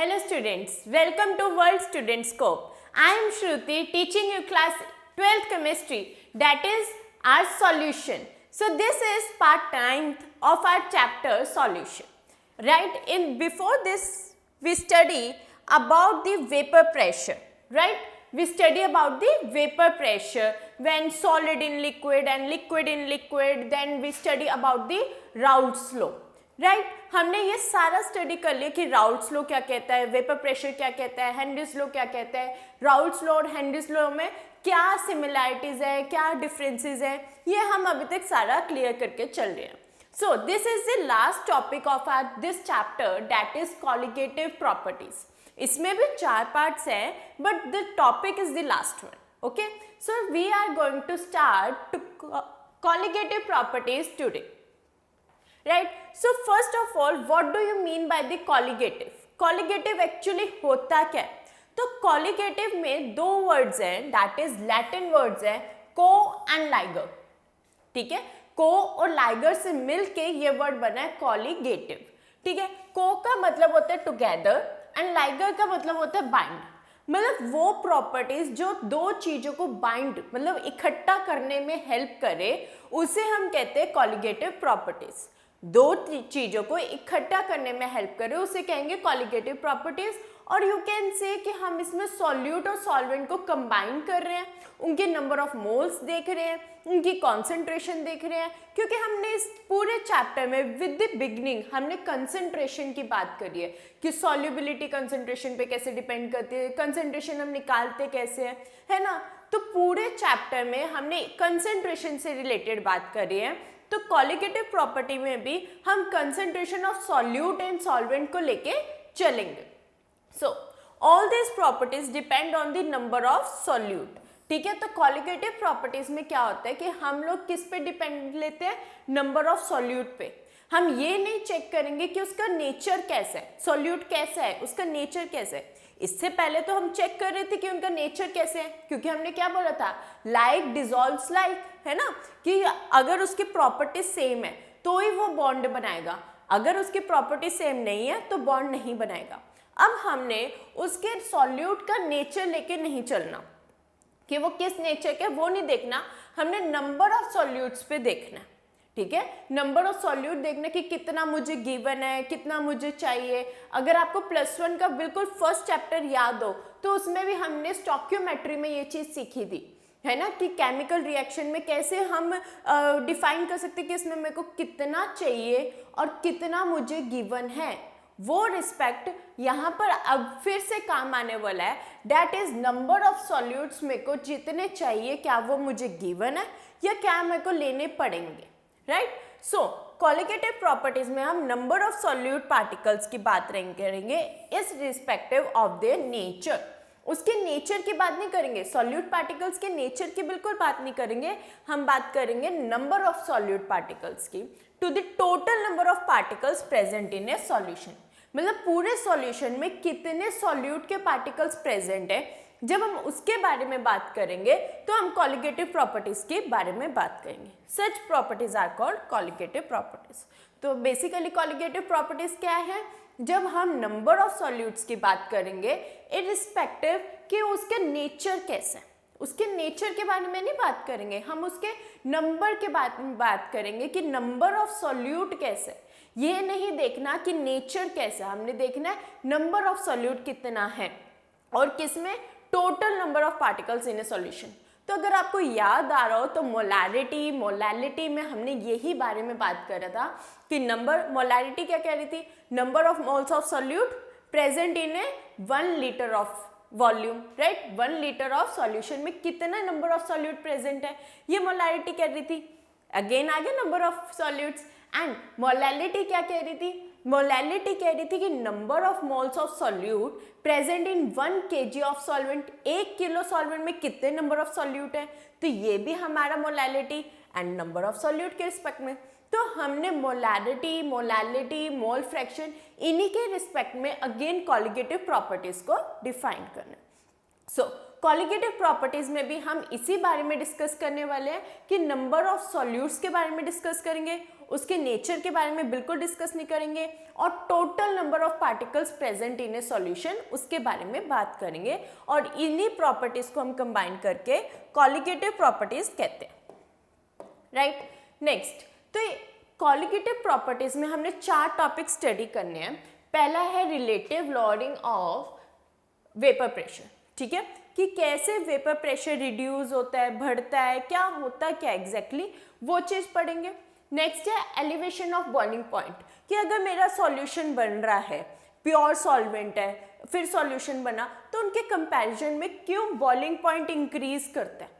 Hello students, welcome to World Student Scope. I am Shruti teaching you class 12th chemistry, that is our solution. So this is part 9th of our chapter solution. Right, before this we study about the vapor pressure, right? We study about the vapor pressure when solid in liquid and liquid in liquid, then we study about the Raoult's law. Right हमने ये सारा study कर लिया कि Raoult's law क्या कहता है, vapour pressure क्या कहता है, हेनरीज लॉ क्या कहता है, राउल्ट्स लॉ और हेनरीज लॉ में क्या सिमिलैरिटीज है, क्या डिफरेंसेस है, ये हम अभी तक सारा क्लियर करके चल रहे हैं. So this is the last topic of our this chapter, that is colligative properties. इसमें भी 4 पार्ट्स हैं but the topic is the last one. Okay, so we are going to start colligative properties today. Right, so first of all, what do you mean by the colligative? Colligative actually होता क्या है? तो colligative में 2 words हैं, that is Latin words हैं co and liger. ठीक है, co और liger से मिलके ये word बना है colligative. ठीक है, co का मतलब होता है together and liger का मतलब होता है bind. मतलब वो प्रॉपर्टीज जो 2 चीजों को बाइंड मतलब इकट्ठा करने में हेल्प करे उसे हम कहते हैं कॉलिगेटिव प्रॉपर्टीज. 2 चीजों को इकट्ठा करने में हेल्प करे उसे कहेंगे कॉलिगेटिव प्रॉपर्टीज. और यू कैन से कि हम इसमें सॉल्यूट और सॉल्वेंट को कंबाइन कर रहे हैं, उनके नंबर ऑफ मोल्स देख रहे हैं, उनकी कॉन्सेंट्रेशन देख रहे हैं, क्योंकि हमने इस पूरे चैप्टर में विद द बिगनिंग हमने कंसेंट्रेशन की बात करी है कि सॉल्युबिलिटी कंसेंट्रेशन पे कैसे डिपेंड करती है, कंसेंट्रेशन हम निकालते कैसे है ना. तो पूरे चैप्टर में हमने कंसेंट्रेशन से रिलेटेड बात करी है. तो कॉलिगेटिव प्रॉपर्टी में भी हम concentration of solute and solvent को लेके चलेंगे. So all this properties depend on the number of solute. ठीक है, तो कॉलिगेटिव प्रॉपर्टीज में क्या होता है कि हम लोग किस पे डिपेंड लेते हैं, नंबर ऑफ सॉल्यूट पे. हम ये नहीं चेक करेंगे कि उसका नेचर कैसा है, सॉल्यूट कैसा है, उसका नेचर कैसा है. इससे पहले तो हम चेक कर रहे थे कि उनका नेचर कैसे है, क्योंकि हमने क्या बोला था, लाइक डिसॉल्व्स लाइक, है ना, कि अगर उसकी प्रॉपर्टी सेम है तो ही वो बॉन्ड बनाएगा, अगर उसकी प्रॉपर्टी सेम नहीं है तो बॉन्ड नहीं बनाएगा. अब हमने उसके सॉल्यूट का नेचर लेके नहीं चलना कि वो किस नेचर के, वो नहीं देखना, हमने नंबर ऑफ सॉल्यूट्स पे देखना. ठीक है, नंबर ऑफ सॉल्यूट देखना कि कितना मुझे गिवन है, कितना मुझे चाहिए. अगर आपको +1 का बिल्कुल फर्स्ट चैप्टर याद हो तो उसमें भी हमने स्टोइकियोमेट्री में ये चीज़ सीखी थी, है ना, कि केमिकल रिएक्शन में कैसे हम डिफाइन कर सकते कि इसमें मेरे को कितना चाहिए और कितना मुझे गिवन है. वो रिस्पेक्ट यहाँ पर अब फिर से काम आने वाला है, that is number of solutes मेरे को जितने चाहिए क्या वो मुझे गिवन है या क्या मेरे को लेने पड़ेंगे. राइट, सो कॉलिगेटिव प्रॉपर्टीज में हम नंबर ऑफ सॉल्यूट पार्टिकल्स की बात करेंगे इस रिस्पेक्टिव ऑफ देयर नेचर. उसके नेचर की बात नहीं करेंगे, सॉल्यूट पार्टिकल्स के नेचर की बिल्कुल बात नहीं करेंगे, हम बात करेंगे नंबर ऑफ सॉल्यूट पार्टिकल्स की to the total number of particles present in a solution. मतलब पूरे सॉल्यूशन में कितने सॉल्यूट के पार्टिकल्स प्रेजेंट है, जब हम उसके बारे में बात करेंगे तो हम कॉलिगेटिव प्रॉपर्टीज के बारे में बात करेंगे. Such properties are called colligative properties. तो बेसिकली कॉलिगेटिव प्रॉपर्टीज क्या है, जब हम नंबर ऑफ सॉल्यूट्स की बात करेंगे इररिस्पेक्टिव कि उसके नेचर कैसे है, उसके नेचर के बारे में नहीं बात करेंगे, हम उसके नंबर के बारे में बात करेंगे कि नंबर ऑफ सॉल्यूट कैसे है. ये नहीं देखना कि नेचर कैसा, हमने देखना है नंबर ऑफ सॉल्यूट कितना है और किसमें, total number of particles in a solution. तो अगर आपको याद आ रहा हो तो मोलैलिटी में हमने यही बारे में बात करा था कि मोलैलिटी क्या कह रही थी, number of moles of solute present in A 1 litre of volume. Right, 1 litre of solution में कितना नंबर ऑफ सॉल्यूट प्रेजेंट है, ये मोलैलिटी कह रही थी. अगेन आगे number of solutes. And molality क्या कह रही थी, मोलैलिटी कह रही थी कि number of moles of solute present in 1 kg of solvent, 1 kilo solvent में कितने नंबर ऑफ सॉल्यूट है. तो ये भी हमारा molality and number of solute के रिस्पेक्ट में. तो हमने मोलैलिटी, मोल फ्रैक्शन, इन्हीं के रिस्पेक्ट में अगेन कॉलिगेटिव प्रॉपर्टीज को डिफाइन करना. सो कॉलिगेटिव प्रॉपर्टीज में भी हम इसी बारे में डिस्कस करने वाले हैं कि नंबर ऑफ सॉल्यूट्स के बारे में डिस्कस करेंगे, उसके नेचर के बारे में बिल्कुल डिस्कस नहीं करेंगे, और total number of particles present in a solution उसके बारे में बात करेंगे, और इन्हीं प्रॉपर्टीज को हम कंबाइन करके कॉलिगेटिव प्रॉपर्टीज कहते हैं, राइट। नेक्स्ट, तो कॉलिगेटिव प्रॉपर्टीज में हमने 4 टॉपिक स्टडी करने हैं। पहला है relative lowering of vapour pressure, ठीक है, कि कैसे वेपर प्रेशर रिड्यूस होता है, बढ़ता है, क्या होता है, क्या एग्जैक्टली वो चीज पढ़ेंगे। नेक्स्ट है एलिवेशन ऑफ बॉइलिंग पॉइंट, कि अगर मेरा सॉल्यूशन बन रहा है, प्योर सॉल्वेंट है, फिर सॉल्यूशन बना, तो उनके कंपैरिजन में क्यों बॉइलिंग पॉइंट इंक्रीज करता है,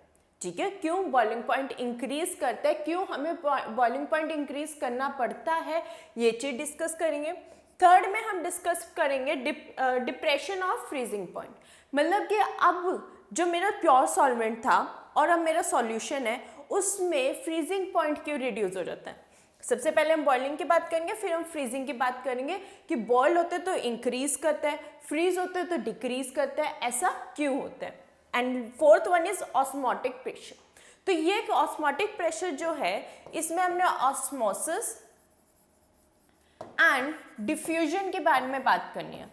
ठीक है, क्यों बॉइलिंग पॉइंट इंक्रीज करता है, क्यों हमें बॉइलिंग पॉइंट इंक्रीज करना पड़ता है, ये चीज डिस्कस करेंगे। थर्ड में हम डिस्कस करेंगे डिप्रेशन ऑफ फ्रीजिंग पॉइंट, मतलब कि अब जो मेरा प्योर सॉल्वेंट था और अब मेरा सॉल्यूशन है, उसमें फ्रीजिंग पॉइंट क्यों रिड्यूस हो जाता है। सबसे पहले हम बॉइलिंग की बात करेंगे, फिर हम फ्रीजिंग की बात करेंगे कि बॉयल होते तो इंक्रीज करता है, फ्रीज होते तो डिक्रीज करता है, ऐसा क्यों होता है। And fourth one is osmotic pressure. तो ये ऑस्मोटिक प्रेशर जो है, इसमें हमने ऑस्मोसिस एंड डिफ्यूजन के बारे में बात करनी है,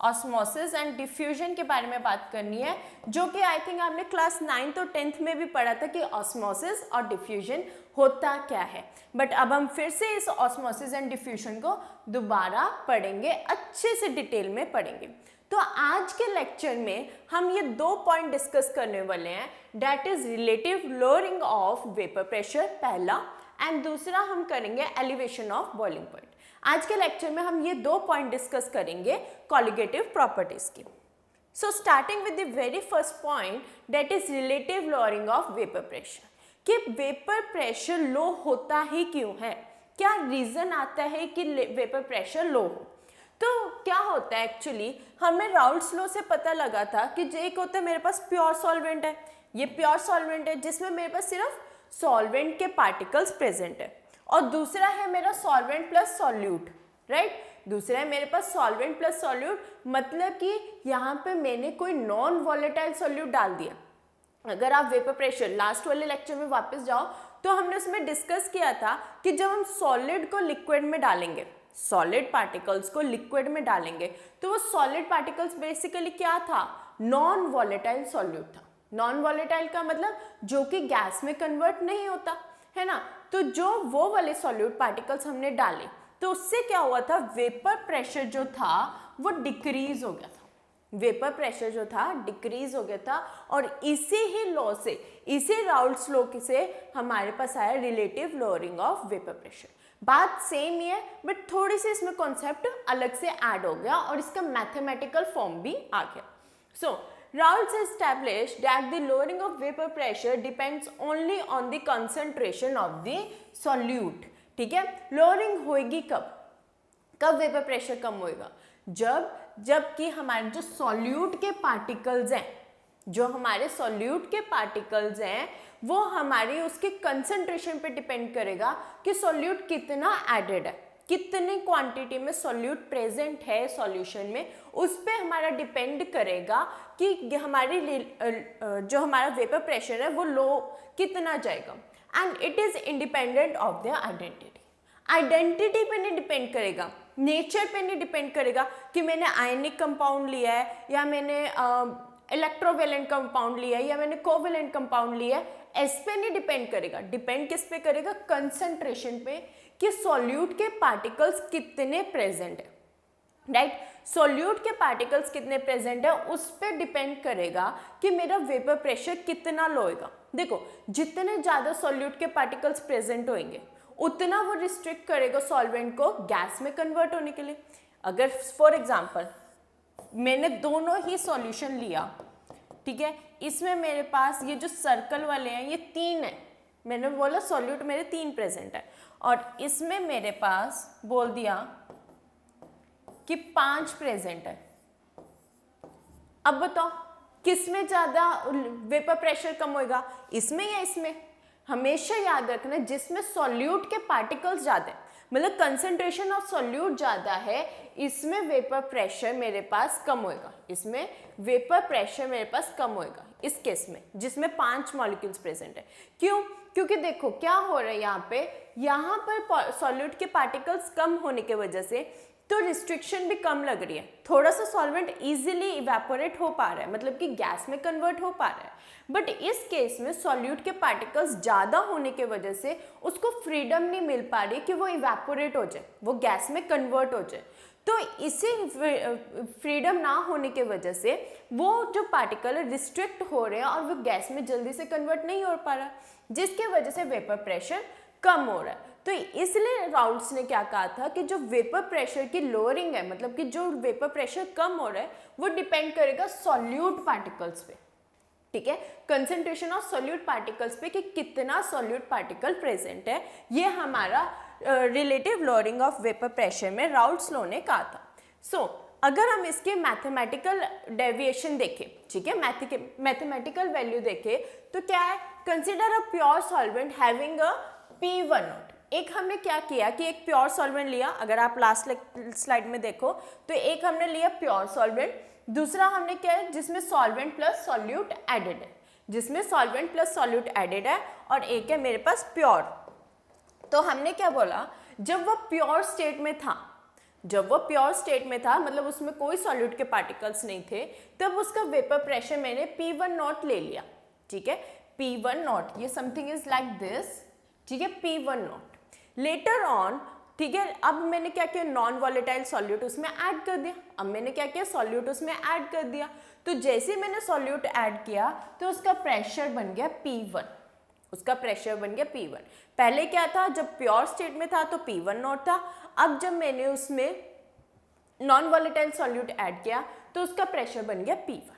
ऑस्मोसिस एंड डिफ्यूजन के बारे में बात करनी है, जो कि आई थिंक आपने क्लास 9th और 10th में भी पढ़ा था कि ऑस्मोसिस और डिफ्यूजन होता क्या है। बट अब हम फिर से इस ऑस्मोसिस एंड डिफ्यूजन को दोबारा पढ़ेंगे, अच्छे से डिटेल में पढ़ेंगे। तो आज के लेक्चर में हम ये 2 पॉइंट डिस्कस करने वाले हैं, that is relative lowering of vapour pressure पहला, एंड दूसरा हम करेंगे एलिवेशन ऑफ बॉइलिंग पॉइंट। आज के लेक्चर में हम ये 2 पॉइंट डिस्कस करेंगे कॉलिगेटिव प्रॉपर्टीज की। So starting with the very first point, that is relative lowering of vapour pressure, कि वेपर प्रेशर लो होता ही क्यों है, क्या रीजन आता है कि वेपर प्रेशर लो हो। तो क्या होता है एक्चुअली, हमें राउल्ट्स लॉ से पता लगा था कि एक होता है मेरे पास प्योर सॉल्वेंट है, ये प्योर सॉल्वेंट है जिसमें मेरे पास सिर्फ सॉल्वेंट के पार्टिकल्स प्रेजेंट है, और दूसरा है मेरा सॉल्वेंट प्लस सॉल्यूट, राइट। दूसरा है मेरे पास सॉल्वेंट प्लस सॉल्यूट, मतलब कि यहाँ पे मैंने कोई नॉन वॉलेटाइल सॉल्यूट डाल दिया। अगर आप वेपर प्रेशर लास्ट वाले लेक्चर में वापस जाओ तो हमने उसमें डिस्कस किया था कि जब हम सॉलिड को लिक्विड में डालेंगे, सॉलिड पार्टिकल्स को लिक्विड में डालेंगे, तो वो सॉलिड पार्टिकल्स बेसिकली क्या था, नॉन वॉलेटाइल सॉल्यूट था। नॉन वॉलेटाइल का मतलब जो कि गैस में कन्वर्ट नहीं होता है ना। तो जो वो वाले सॉल्यूट पार्टिकल्स हमने डाले, तो उससे क्या हुआ था, वेपर प्रेशर जो था वो डिक्रीज हो गया था, वेपर प्रेशर जो था डिक्रीज हो गया था, और इसी ही लॉ से, इसी राउल्ट्स लॉ से हमारे पास आया relative lowering of vapour pressure. बात सेम ही है, बट थोड़ी सी इसमें कॉन्सेप्ट अलग से ऐड हो गया और इसका मैथमेटिकल फॉर्म भी आ गया। सो Raoults established that the lowering of vapor pressure depends only on the concentration of the solute, ठीक है। lowering होगी कब, कब वेपर प्रेशर कम होएगा, जबकि हमारे जो सॉल्यूट के पार्टिकल्स हैं, जो हमारे सॉल्यूट के पार्टिकल्स हैं, वो हमारी उसके कंसंट्रेशन पे डिपेंड करेगा कि सॉल्यूट कितना एडेड है, कितनी क्वांटिटी में सॉल्यूट प्रेजेंट है सॉल्यूशन में, उस पे हमारा डिपेंड करेगा कि हमारी जो हमारा वेपर प्रेशर है वो लो कितना जाएगा। And it is independent of the identity, identity पे नहीं डिपेंड करेगा, नेचर पे नहीं डिपेंड करेगा कि मैंने आयनिक कंपाउंड लिया है या मैंने इलेक्ट्रोवेलेंट कंपाउंड लिया है या मैंने कोवेलेंट कंपाउंड लिया है, इस पे नहीं डिपेंड करेगा। डिपेंड किस पे करेगा, कंसंट्रेशन पे, कि सॉल्यूट के पार्टिकल्स कितने प्रेजेंट है, राइट। सॉल्यूट के पार्टिकल्स कितने प्रेजेंट है उस पे डिपेंड करेगा कि मेरा वेपर प्रेशर कितना लो होगा। देखो, जितने ज्यादा सॉल्यूट के पार्टिकल्स प्रेजेंट होंगे उतना वो रिस्ट्रिक्ट करेगा सॉल्वेंट को गैस में कन्वर्ट होने के लिए। अगर फॉर एग्जांपल मैंने दोनों ही सॉल्यूशन लिया, ठीक है, इसमें मेरे पास ये जो सर्कल वाले हैं ये 3 है, मैंने बोला सॉल्यूट मेरे 3 प्रेजेंट है, और इसमें मेरे पास बोल दिया कि 5 प्रेजेंट है। अब बताओ किस में ज्यादा वेपर प्रेशर कम होएगा, इसमें या इसमें? हमेशा याद रखना जिसमें सॉल्यूट के पार्टिकल्स ज़्यादा है, मतलब कंसंट्रेशन ऑफ सॉल्यूट ज़्यादा है, इसमें वेपर प्रेशर मेरे पास कम होएगा, इसमें वेपर प्रेशर मेरे पास कम होएगा इस केस में जिसमें 5 मॉलिक्यूल्स प्रेजेंट है। क्यों? क्योंकि देखो क्या हो रहा है यहाँ पर सॉल्यूट के पार्टिकल्स कम होने की वजह से तो रिस्ट्रिक्शन भी कम लग रही है, थोड़ा सा सॉल्वेंट इजीली इवेपोरेट हो पा रहा है, मतलब कि गैस में कन्वर्ट हो पा रहा है। बट इस केस में सॉल्यूट के पार्टिकल्स ज़्यादा होने की वजह से उसको फ्रीडम नहीं मिल पा रही कि वो इवेपोरेट हो जाए, वो गैस में कन्वर्ट हो जाए। तो इसी फ्रीडम ना होने की वजह से वो जो पार्टिकल रिस्ट्रिक्ट हो रहे हैं और वो गैस में जल्दी से कन्वर्ट नहीं हो पा रहा, जिसके वजह से वेपर प्रेशर कम हो रहा है। तो इसलिए राउल्ट्स ने क्या कहा था कि जो वेपर प्रेशर की लोअरिंग है, मतलब कि जो वेपर प्रेशर कम हो रहा है वो डिपेंड करेगा सॉल्यूट पार्टिकल्स पे, ठीक है, कंसंट्रेशन ऑफ सॉल्यूट पार्टिकल्स पे कि कितना सॉल्यूट पार्टिकल प्रेजेंट है। ये हमारा relative lowering of vapour pressure में राउल्ट्स लॉ ने कहा था। सो अगर हम इसके मैथमेटिकल डेविएशन देखें, ठीक है, मैथमेटिकल वैल्यू देखें तो क्या है, consider a pure solvent having a P1 एक हमने क्या किया कि एक प्योर सॉल्वेंट लिया, अगर आप लास्ट स्लाइड में देखो तो एक हमने लिया प्योर सॉल्वेंट, दूसरा हमने क्या है जिसमें सॉल्वेंट प्लस सॉल्यूट एडेड है, जिसमें सॉल्वेंट प्लस सॉल्यूट एडेड है, और एक है मेरे पास प्योर। तो हमने क्या बोला, जब वो प्योर स्टेट में था, मतलब उसमें कोई सॉल्यूट के पार्टिकल्स नहीं थे, तब उसका वेपर प्रेशर मैंने P1 ले लिया, ठीक है, P1, ये समथिंग इज लाइक दिस, ठीक है, P1। लेटर ऑन, ठीक है, अब मैंने क्या किया, नॉन वॉलेटाइल सॉल्यूट उसमें ऐड कर दिया, अब मैंने क्या किया, सॉल्यूट उसमें ऐड कर दिया। तो जैसे ही मैंने सॉल्यूट ऐड किया तो उसका प्रेशर बन गया P1, पहले क्या था, जब प्योर स्टेट में था तो P1 था, अब जब मैंने उसमें नॉन वॉलेटाइल सॉल्यूट ऐड किया तो उसका प्रेशर बन गया P1।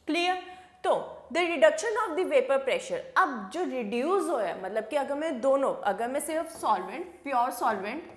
क्लियर? तो the reduction of the vapour pressure, अब जो रिड्यूस हो है, मतलब कि अगर मैं सिर्फ सॉल्वेंट, प्योर सॉल्वेंट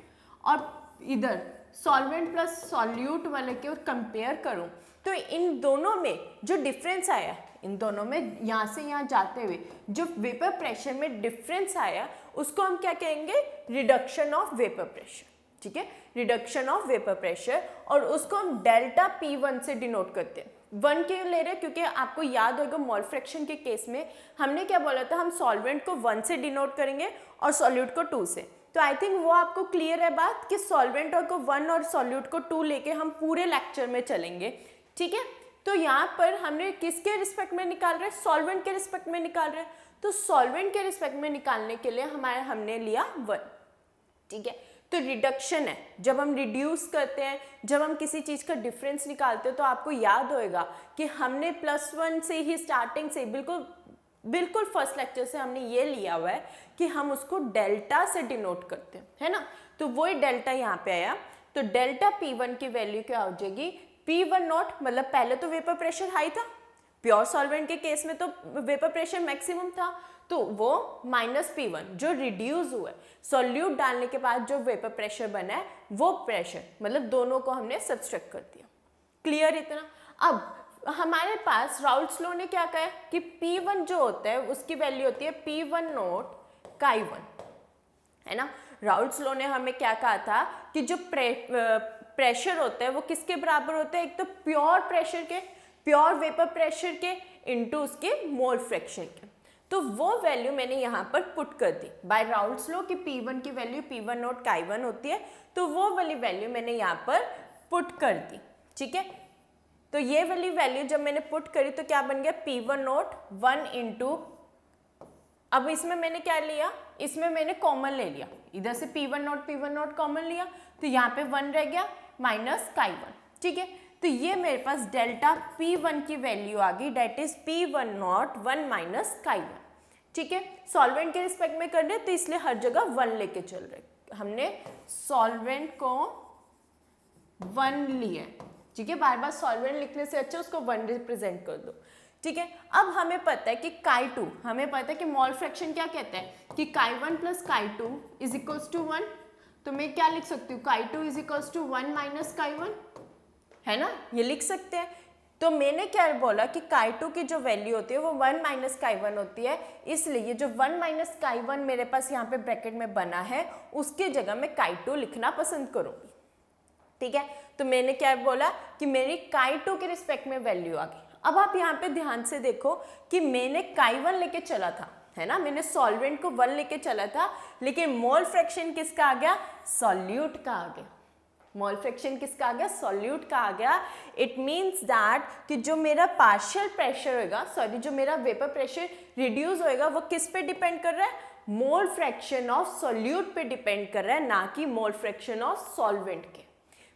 और इधर सॉल्वेंट प्लस सॉल्यूट वाले के कंपेयर करूं तो इन दोनों में जो डिफरेंस आया, इन दोनों में यहाँ से यहाँ जाते हुए जो वेपर प्रेशर में डिफरेंस आया उसको हम क्या कहेंगे, रिडक्शन ऑफ वेपर प्रेशर, ठीक है, रिडक्शन ऑफ वेपर प्रेशर, और उसको हम डेल्टा P1 से डिनोट करते हैं। 1 क्यों ले रहे हैं, क्योंकि आपको याद होगा मोल फ्रैक्शन के केस में हमने क्या बोला था, हम सॉल्वेंट को 1 से डिनोट करेंगे और सॉल्यूट को 2 से। तो आई थिंक वो आपको क्लियर है बात कि सॉल्वेंट को 1 और सॉल्यूट को 2 लेके हम पूरे लेक्चर में चलेंगे, ठीक है। तो यहाँ पर हमने किसके रिस्पेक्ट में निकाल रहे हैं, सॉल्वेंट के रिस्पेक्ट में निकाल रहे हैं। तो सॉल्वेंट के रिस्पेक्ट में निकालने के लिए हमने लिया 1, ठीक है। तो रिडक्शन है, जब हम रिड्यूस करते हैं, जब हम किसी चीज़ का डिफरेंस निकालते हैं, तो आपको याद होएगा कि हमने +1 से ही स्टार्टिंग से बिल्कुल फर्स्ट लेक्चर से हमने ये लिया हुआ है कि हम उसको डेल्टा से डिनोट करते हैं, है ना। तो वही डेल्टा यहाँ पे आया, तो डेल्टा P1 की वैल्यू क्या हो जाएगी, P1, मतलब पहले तो वेपर प्रेशर हाई था, प्योर सॉल्वेंट के केस में तो वेपर प्रेशर मैक्सिमम था, तो वो -P1 जो रिड्यूस हुआ है, सॉल्यूट डालने के बाद जो वेपर प्रेशर बना है वो प्रेशर, मतलब दोनों को हमने सब्सट्रैक्ट कर दिया। क्लियर इतना? अब हमारे पास राउल्ट्स लॉ ने क्या कहा कि P1 जो होता है उसकी वैल्यू होती है P1 chi1, है ना। राउल्ट्स लॉ ने हमें क्या कहा था कि जो प्रेशर होता है वो किसके बराबर होता है, एक तो प्योर वेपर प्रेशर के इनटू उसके मोल फ्रैक्शन के। तो वो वैल्यू मैंने यहाँ पर पुट कर दी बाय राउल्ट्स लॉ कि P1 की वैल्यू P1 chi1 होती है, तो वो वाली वैल्यू मैंने यहाँ पर पुट कर दी, ठीक है। तो ये वाली वैल्यू जब मैंने पुट करी तो क्या बन गया, P1 1 इंटू, अब इसमें मैंने क्या लिया, इसमें मैंने कॉमन ले लिया, इधर से P1 कॉमन लिया, तो यहाँ पे 1 रह गया माइनस chi1, ठीक है। तो ये मेरे पास डेल्टा P1 की वैल्यू आ गई, date is P1 1 minus chi1, ठीक है। सॉल्वेंट के रिस्पेक्ट में कर रहे तो इसलिए हर जगह 1 लेके चल रहे, हमने सॉल्वेंट को 1 लिया, ठीक है। बार बार सॉल्वेंट लिखने से अच्छा उसको 1 रिप्रेजेंट कर दो, ठीक है। अब हमें पता है कि chi2, हमें पता है कि मोल फ्रैक्शन क्या कहते हैं कि chi1 plus chi2 is equals to 1, तो मैं क्या लिख सकती हूँ, chi2 is equals to 1 minus chi1, है ना, ये लिख सकते हैं। तो मैंने क्या बोला कि chi2 की जो वैल्यू होती है वो 1 माइनस chi1 होती है, इसलिए जो 1 माइनस chi1 मेरे पास यहाँ पे ब्रैकेट में बना है उसकी जगह मैं chi2 लिखना पसंद करूँगी। ठीक है, तो मैंने क्या बोला कि मेरी chi2 के रिस्पेक्ट में वैल्यू आ गई। अब आप यहाँ पे ध्यान से देखो कि मैंने chi1 लेके चला था, है ना, मैंने सॉल्वेंट को 1 लेके चला था, लेकिन मोल फ्रैक्शन किसका आ गया, सॉल्यूट का आ गया। मोल फ्रैक्शन किसका आ गया, सॉल्यूट का आ गया। इट मीन्स दैट कि जो मेरा पार्शियल प्रेशर होगा, सॉरी जो मेरा वेपर प्रेशर रिड्यूस होएगा वो किस पे डिपेंड कर रहा है, मोल फ्रैक्शन ऑफ सॉल्यूट पे डिपेंड कर रहा है, ना कि मोल फ्रैक्शन ऑफ सॉल्वेंट के।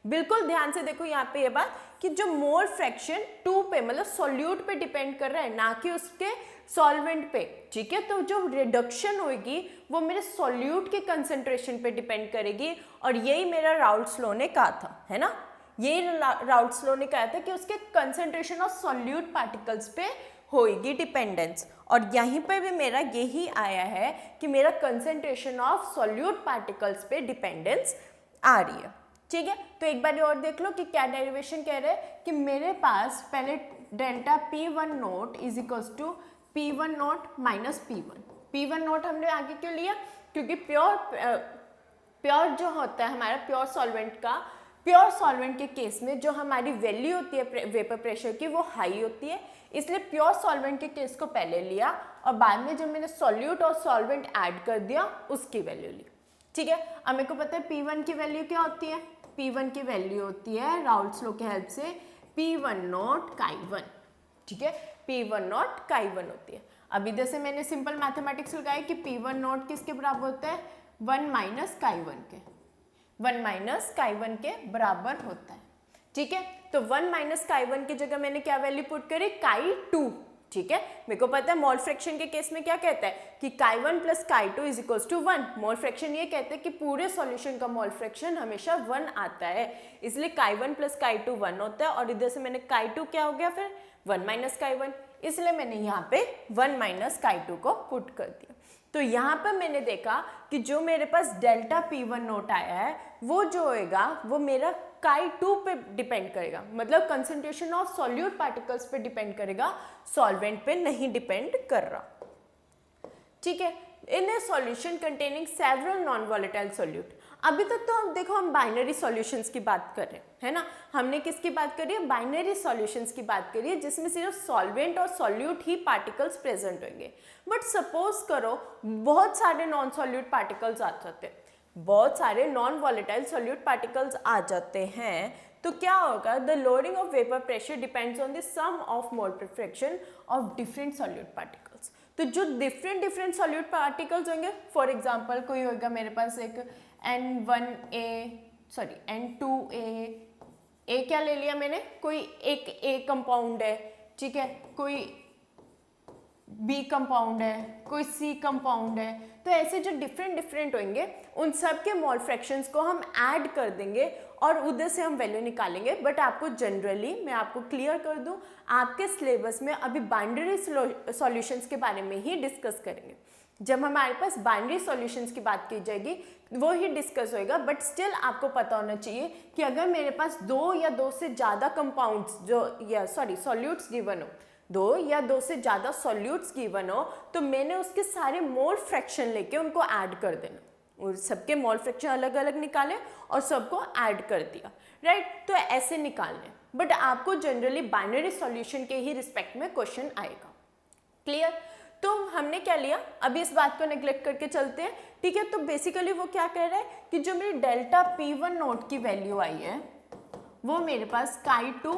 बिल्कुल ध्यान से देखो यहाँ पे ये बात कि जो मोल फ्रैक्शन 2 पे मतलब सॉल्यूट पे डिपेंड कर रहा है, ना कि उसके सॉल्वेंट पे। ठीक है, तो जो रिडक्शन होगी वो मेरे सॉल्यूट के कंसंट्रेशन पे डिपेंड करेगी, और यही मेरा राउल्ट्स लॉ ने कहा था, है ना, यही राउल्ट्स लॉ ने कहा था कि उसके कंसंट्रेशन ऑफ सॉल्यूट पार्टिकल्स पे होगी डिपेंडेंस, और यहीं पे भी मेरा यही आया है कि मेरा कंसंट्रेशन ऑफ सॉल्यूट पार्टिकल्स पे डिपेंडेंस आ रही है। ठीक है, तो एक बार और देख लो कि क्या डेरिवेशन कह रहे हैं कि मेरे पास पहले delta P1 naught is equals to P1 naught minus P1 naught हमने आगे क्यों लिया, क्योंकि प्योर जो होता है हमारा प्योर सॉल्वेंट के केस में जो हमारी वैल्यू होती है वेपर प्रेशर की वो हाई होती है, इसलिए प्योर सॉल्वेंट के केस को पहले लिया और बाद में जब मैंने सॉल्यूट और सॉल्वेंट ऐड कर दिया उसकी वैल्यू ली। ठीक है, अब मेरे को पता है P1 की वैल्यू क्या होती है, P1 की वैल्यू होती है राउल्ट्स लॉ के हेल्प से P1 नॉट chi1। ठीक है, P1 नॉट chi1 होती है। अब इधर से मैंने सिंपल मैथमेटिक्स लगाई कि P1 नॉट किसके बराबर होता है, 1 माइनस chi1 के, 1 माइनस chi1 के बराबर होता है। ठीक है, तो 1 माइनस chi1 की जगह मैंने क्या वैल्यू पुट करी, chi2। ठीक है, मेरे को पता है मोल फ्रैक्शन के केस में क्या कहता है कि chi1 plus chi2 is equals to 1। Mole fraction ये कहते हैं कि पूरे सॉल्यूशन का मोल फ्रैक्शन हमेशा 1 आता है, इसलिए chi1 प्लस chi2 1 होता है, और इधर से मैंने chi2 क्या हो गया फिर 1 माइनस chi1, इसलिए मैंने यहाँ पे 1 माइनस chi2 को पुट कर दिया। तो यहाँ पर मैंने देखा कि जो मेरे पास डेल्टा P1 नोट आया है वो जो होएगा वो मेरा chi2 पे डिपेंड करेगा, मतलब कंसंट्रेशन ऑफ सॉल्यूट पार्टिकल्स पे डिपेंड करेगा, सॉल्वेंट पे नहीं डिपेंड कर रहा। ठीक है, in a solution containing several non volatile solute. अभी तक तो हम देखो हम बाइनरी सॉल्यूशंस की बात कर रहे हैं, है ना, हमने किसकी बात करी है, बाइनरी सॉल्यूशंस की बात करी है, जिसमें सिर्फ सॉल्वेंट और सॉल्यूट ही पार्टिकल्स प्रेजेंट होंगे। बट सपोज करो बहुत सारे नॉन सॉल्यूट पार्टिकल्स आ जाते हैं, बहुत सारे नॉन वॉलेटाइल सॉल्यूट पार्टिकल्स आ जाते हैं, तो क्या होगा, the lowering of vapour pressure depends on the sum of mole fraction of different solute particles. तो जो डिफरेंट सॉल्यूट पार्टिकल्स होंगे, फॉर एग्जांपल कोई होगा मेरे पास एक N2A, ए क्या ले लिया मैंने, कोई एक A कंपाउंड है, ठीक है, कोई B कंपाउंड है, कोई C कंपाउंड है, तो ऐसे जो डिफरेंट होंगे उन सब के मोल फ्रैक्शंस को हम ऐड कर देंगे और उधर से हम वैल्यू निकालेंगे। बट आपको जनरली मैं आपको क्लियर कर दूं, आपके सिलेबस में अभी बाइनरी सॉल्यूशंस के बारे में ही डिस्कस करेंगे। जब हमारे पास बाइनरी सॉल्यूशंस की बात की जाएगी वो ही डिस्कस होएगा, बट स्टिल आपको पता होना चाहिए कि अगर मेरे पास 2 या 2 से ज़्यादा कंपाउंड्स सॉल्यूट्स गिवन हो, 2 या 2 से ज़्यादा सॉल्यूट्स गिवन हो, तो मैंने उसके सारे मोल फ्रैक्शन लेके उनको ऐड कर देना, और सबके मोल फ्रैक्शन अलग अलग निकाले और सबको ऐड कर दिया, राइट। तो ऐसे निकालने, बट आपको जनरली बाइनरी सॉल्यूशन के ही रिस्पेक्ट में क्वेश्चन आएगा। क्लियर। तो हमने क्या लिया, अभी इस बात को नेग्लेक्ट करके चलते हैं, ठीक है। तो बेसिकली वो क्या कह रहा है कि जो मेरी डेल्टा P1 नोट की वैल्यू आई है वो मेरे पास chi2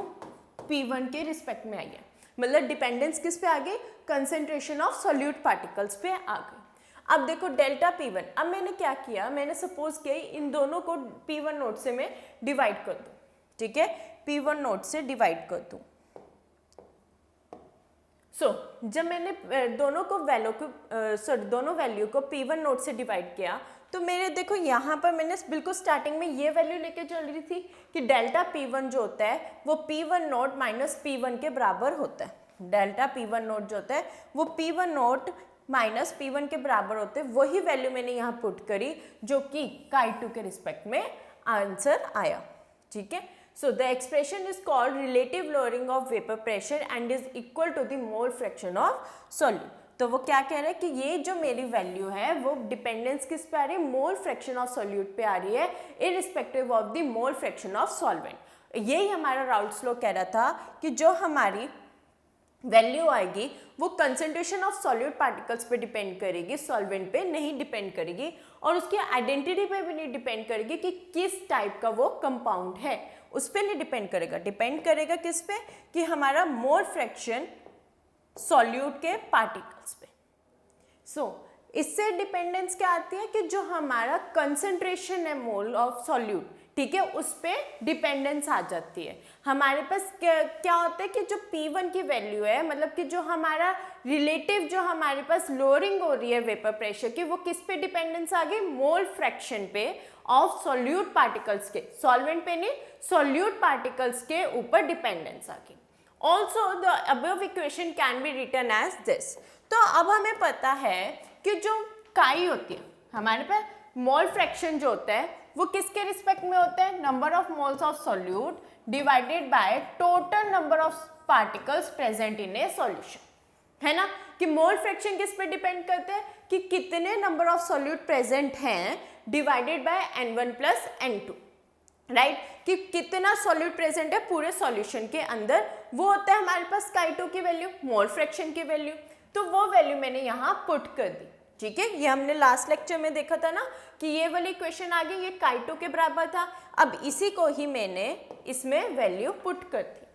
P1 के रिस्पेक्ट में आई है, मतलब डिपेंडेंस किस पे आ गई, कंसेंट्रेशन ऑफ सॉल्यूट पार्टिकल्स पे आ गई। अब देखो डेल्टा P1, अब मैंने क्या किया, मैंने सपोज किया इन दोनों को P1 नोट से मैं डिवाइड कर दूं, ठीक है, P1 नोट से डिवाइड कर दूं। जब मैंने दोनों वैल्यू को P1 नोट से डिवाइड किया तो मेरे देखो यहाँ पर मैंने बिल्कुल स्टार्टिंग में ये वैल्यू लेके चल रही थी कि डेल्टा P1 जो होता है वो P1 नोट माइनस P1 के बराबर होता है। डेल्टा P1 नोट जो होता है वो P1 नोट माइनस P1 के बराबर होते हैं, वही वैल्यू मैंने यहाँ पुट करी जो कि chi2 के रिस्पेक्ट में आंसर आया, ठीक है। So the expression is called relative lowering of vapor pressure and is equal to the mole fraction of solute. तो वो क्या कह रहा है कि ये जो मेरी वैल्यू है वो डिपेंडेंस किस पे आ रही है, मोल फ्रैक्शन ऑफ सॉल्यूट पे आ रही है irrespective of the mole fraction of solvent. यही हमारा राउल्ट्स लॉ कह रहा था कि जो हमारी वैल्यू आएगी वो कंसंट्रेशन ऑफ सॉल्यूट पार्टिकल्स पे डिपेंड करेगी, सॉल्वेंट पे नहीं डिपेंड करेगी, और उसकी आइडेंटिटी पे भी नहीं डिपेंड करेगी कि किस टाइप का वो कंपाउंड है, उस पर नहीं डिपेंड करेगा। डिपेंड करेगा किस पे, कि हमारा मोल फ्रैक्शन सॉल्यूट के पार्टिकल्स पे। इससे डिपेंडेंस क्या आती है कि जो हमारा कंसंट्रेशन है मोल ऑफ सॉल्यूट, ठीक है, उस पर डिपेंडेंस आ जाती है। हमारे पास क्या होता है कि जो P1 की वैल्यू है, मतलब कि जो हमारा रिलेटिव जो हमारे पास लोअरिंग हो रही है वेपर प्रेशर की, वो किस पे डिपेंडेंस आ गई, मोल फ्रैक्शन पे ऑफ सॉल्यूट पार्टिकल्स के, सॉल्वेंट पे नहीं, सॉल्यूट पार्टिकल्स के ऊपर डिपेंडेंस आ गई। Also the above equation can be written as this. तो अब हमें पता है कि जो काई होती है हमारे पास, मोल फ्रैक्शन जो होता है वो किसके रिस्पेक्ट में होता है, number of moles of solute divided by total number of particles present in a solution, है ना। कि मोल फ्रैक्शन किस पे डिपेंड करते हैं कि कितने नंबर ऑफ सॉल्यूट प्रेजेंट हैं divided by n1 plus n2, right, कि कितना सॉल्यूट प्रेजेंट है पूरे सॉल्यूशन के अंदर, वो होता है हमारे पास chi2 की वैल्यू, मोल फ्रैक्शन की वैल्यू। तो वो वैल्यू मैंने यहाँ पुट कर दी, ठीक है। ये हमने लास्ट लेक्चर में देखा था ना कि ये वाली इक्वेशन आ गई, ये chi2 के बराबर था। अब इसी को ही मैंने इसमें वैल्यू पुट कर दी,